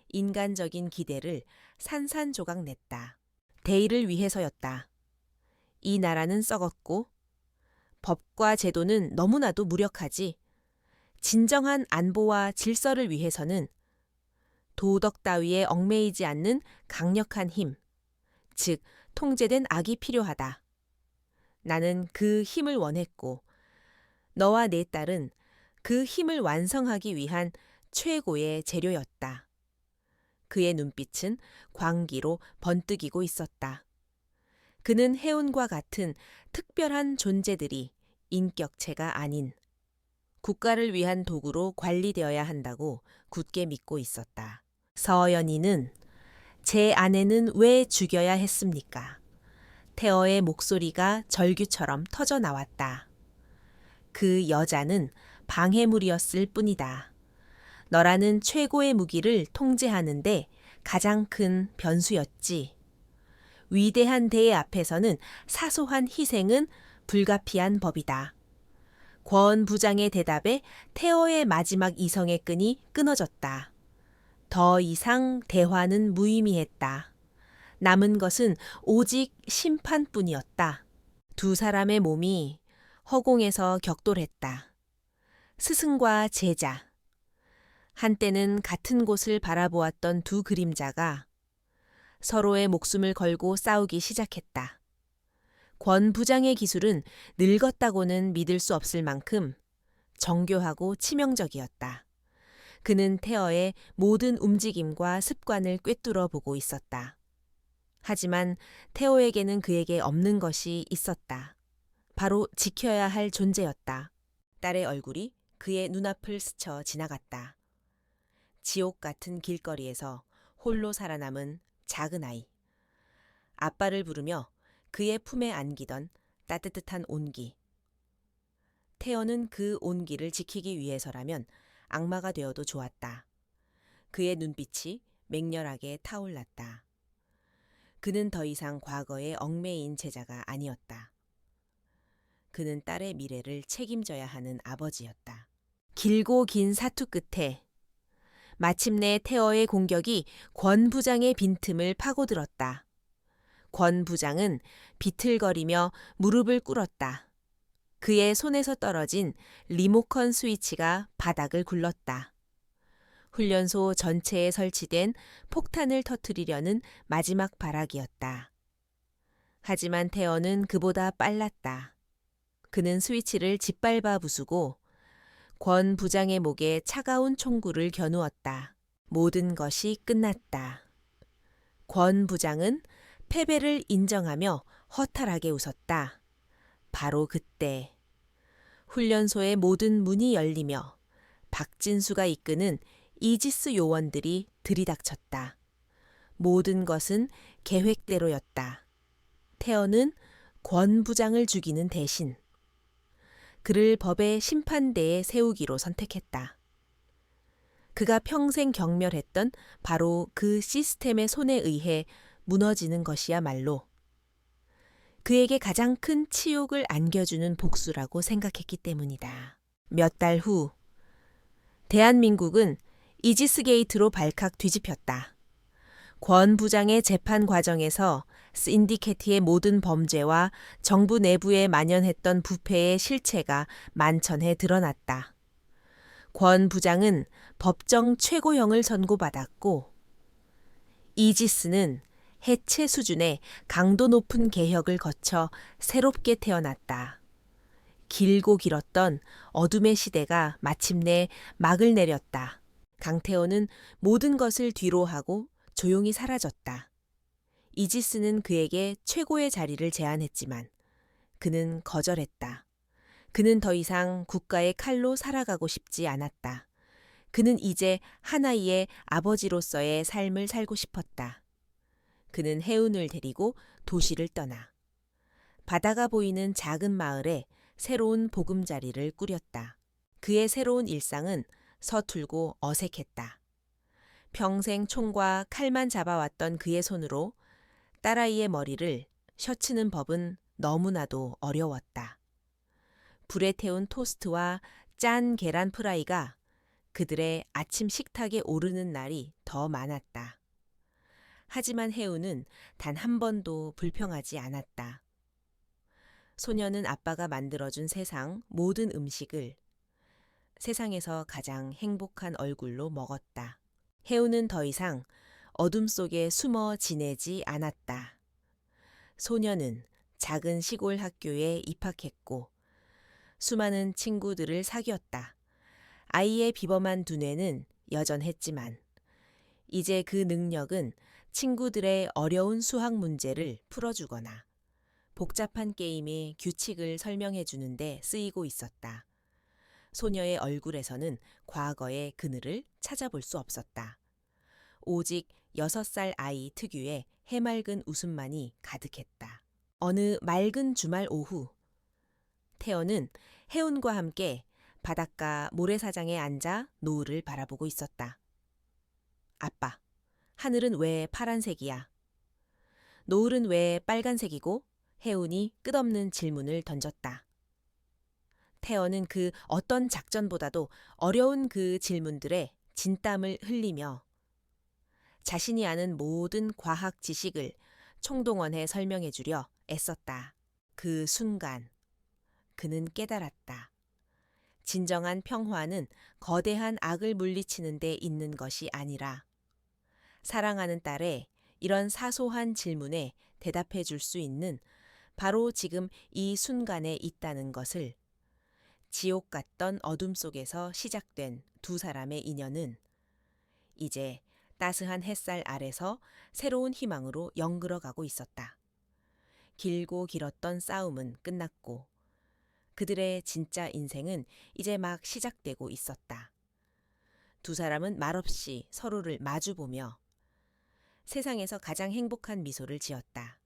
인간적인 기대를 산산조각 냈다. 대의를 위해서였다. 이 나라는 썩었고 법과 제도는 너무나도 무력하지. 진정한 안보와 질서를 위해서는 도덕 따위에 얽매이지 않는 강력한 힘, 즉 통제된 악이 필요하다. 나는 그 힘을 원했고 너와 내 딸은 그 힘을 완성하기 위한 최고의 재료였다. 그의 눈빛은 광기로 번뜩이고 있었다. 그는 해운과 같은 특별한 존재들이 인격체가 아닌 국가를 위한 도구로 관리되어야 한다고 굳게 믿고 있었다. 서연이는 제 아내는 왜 죽여야 했습니까? 태어의 목소리가 절규처럼 터져 나왔다. 그 여자는 방해물이었을 뿐이다. 너라는 최고의 무기를 통제하는데 가장 큰 변수였지. 위대한 대의 앞에서는 사소한 희생은 불가피한 법이다. 권 부장의 대답에 태어의 마지막 이성의 끈이 끊어졌다. 더 이상 대화는 무의미했다. 남은 것은 오직 심판뿐이었다. 두 사람의 몸이 허공에서 격돌했다. 스승과 제자. 한때는 같은 곳을 바라보았던 두 그림자가 서로의 목숨을 걸고 싸우기 시작했다. 권 부장의 기술은 늙었다고는 믿을 수 없을 만큼 정교하고 치명적이었다. 그는 태어의 모든 움직임과 습관을 꿰뚫어 보고 있었다. 하지만 태호에게는 그에게 없는 것이 있었다. 바로 지켜야 할 존재였다. 딸의 얼굴이 그의 눈앞을 스쳐 지나갔다. 지옥 같은 길거리에서 홀로 살아남은 작은 아이. 아빠를 부르며 그의 품에 안기던 따뜻한 온기. 태어는 그 온기를 지키기 위해서라면 악마가 되어도 좋았다. 그의 눈빛이 맹렬하게 타올랐다. 그는 더 이상 과거의 얽매인 제자가 아니었다. 그는 딸의 미래를 책임져야 하는 아버지였다. 길고 긴 사투 끝에 마침내 태어의 공격이 권 부장의 빈틈을 파고들었다. 권 부장은 비틀거리며 무릎을 꿇었다. 그의 손에서 떨어진 리모컨 스위치가 바닥을 굴렀다. 훈련소 전체에 설치된 폭탄을 터뜨리려는 마지막 발악이었다. 하지만 태어는 그보다 빨랐다. 그는 스위치를 짓밟아 부수고 권 부장의 목에 차가운 총구를 겨누었다. 모든 것이 끝났다. 권 부장은 패배를 인정하며 허탈하게 웃었다. 바로 그때 훈련소의 모든 문이 열리며 박진수가 이끄는 이지스 요원들이 들이닥쳤다. 모든 것은 계획대로였다. 태어는 권 부장을 죽이는 대신 그를 법의 심판대에 세우기로 선택했다. 그가 평생 경멸했던 바로 그 시스템의 손에 의해 무너지는 것이야말로 그에게 가장 큰 치욕을 안겨주는 복수라고 생각했기 때문이다. 몇 달 후, 대한민국은 이지스 게이트로 발칵 뒤집혔다. 권 부장의 재판 과정에서 신디케트의 모든 범죄와 정부 내부에 만연했던 부패의 실체가 만천해 드러났다. 권 부장은 법정 최고형을 선고받았고 이지스는 해체 수준의 강도 높은 개혁을 거쳐 새롭게 태어났다. 길고 길었던 어둠의 시대가 마침내 막을 내렸다. 강태호는 모든 것을 뒤로하고 조용히 사라졌다. 이지스는 그에게 최고의 자리를 제안했지만 그는 거절했다. 그는 더 이상 국가의 칼로 살아가고 싶지 않았다. 그는 이제 하나이의 아버지로서의 삶을 살고 싶었다. 그는 해운을 데리고 도시를 떠나 바다가 보이는 작은 마을에 새로운 보금자리를 꾸렸다. 그의 새로운 일상은 서툴고 어색했다. 평생 총과 칼만 잡아왔던 그의 손으로 딸아이의 머리를 셔츠는 법은 너무나도 어려웠다. 불에 태운 토스트와 짠 계란 프라이가 그들의 아침 식탁에 오르는 날이 더 많았다. 하지만 해우는 단 한 번도 불평하지 않았다. 소녀는 아빠가 만들어준 세상 모든 음식을 세상에서 가장 행복한 얼굴로 먹었다. 해우는 더 이상 어둠 속에 숨어 지내지 않았다. 소녀는 작은 시골 학교에 입학했고 수많은 친구들을 사귀었다. 아이의 비범한 두뇌는 여전했지만 이제 그 능력은 친구들의 어려운 수학 문제를 풀어주거나 복잡한 게임의 규칙을 설명해 주는데 쓰이고 있었다. 소녀의 얼굴에서는 과거의 그늘을 찾아볼 수 없었다. 오직 6살 아이 특유의 해맑은 웃음만이 가득했다. 어느 맑은 주말 오후, 태어는 해운과 함께 바닷가 모래사장에 앉아 노을을 바라보고 있었다. 아빠, 하늘은 왜 파란색이야? 노을은 왜 빨간색이고? 해운이 끝없는 질문을 던졌다. 태어는 그 어떤 작전보다도 어려운 그 질문들에 진땀을 흘리며 자신이 아는 모든 과학 지식을 총동원해 설명해 주려 애썼다. 그 순간 그는 깨달았다. 진정한 평화는 거대한 악을 물리치는 데 있는 것이 아니라 사랑하는 딸의 이런 사소한 질문에 대답해 줄 수 있는 바로 지금 이 순간에 있다는 것을 지옥 같던 어둠 속에서 시작된 두 사람의 인연은 이제 따스한 햇살 아래서 새로운 희망으로 연그러가고 있었다. 길고 길었던 싸움은 끝났고 그들의 진짜 인생은 이제 막 시작되고 있었다. 두 사람은 말없이 서로를 마주보며 세상에서 가장 행복한 미소를 지었다.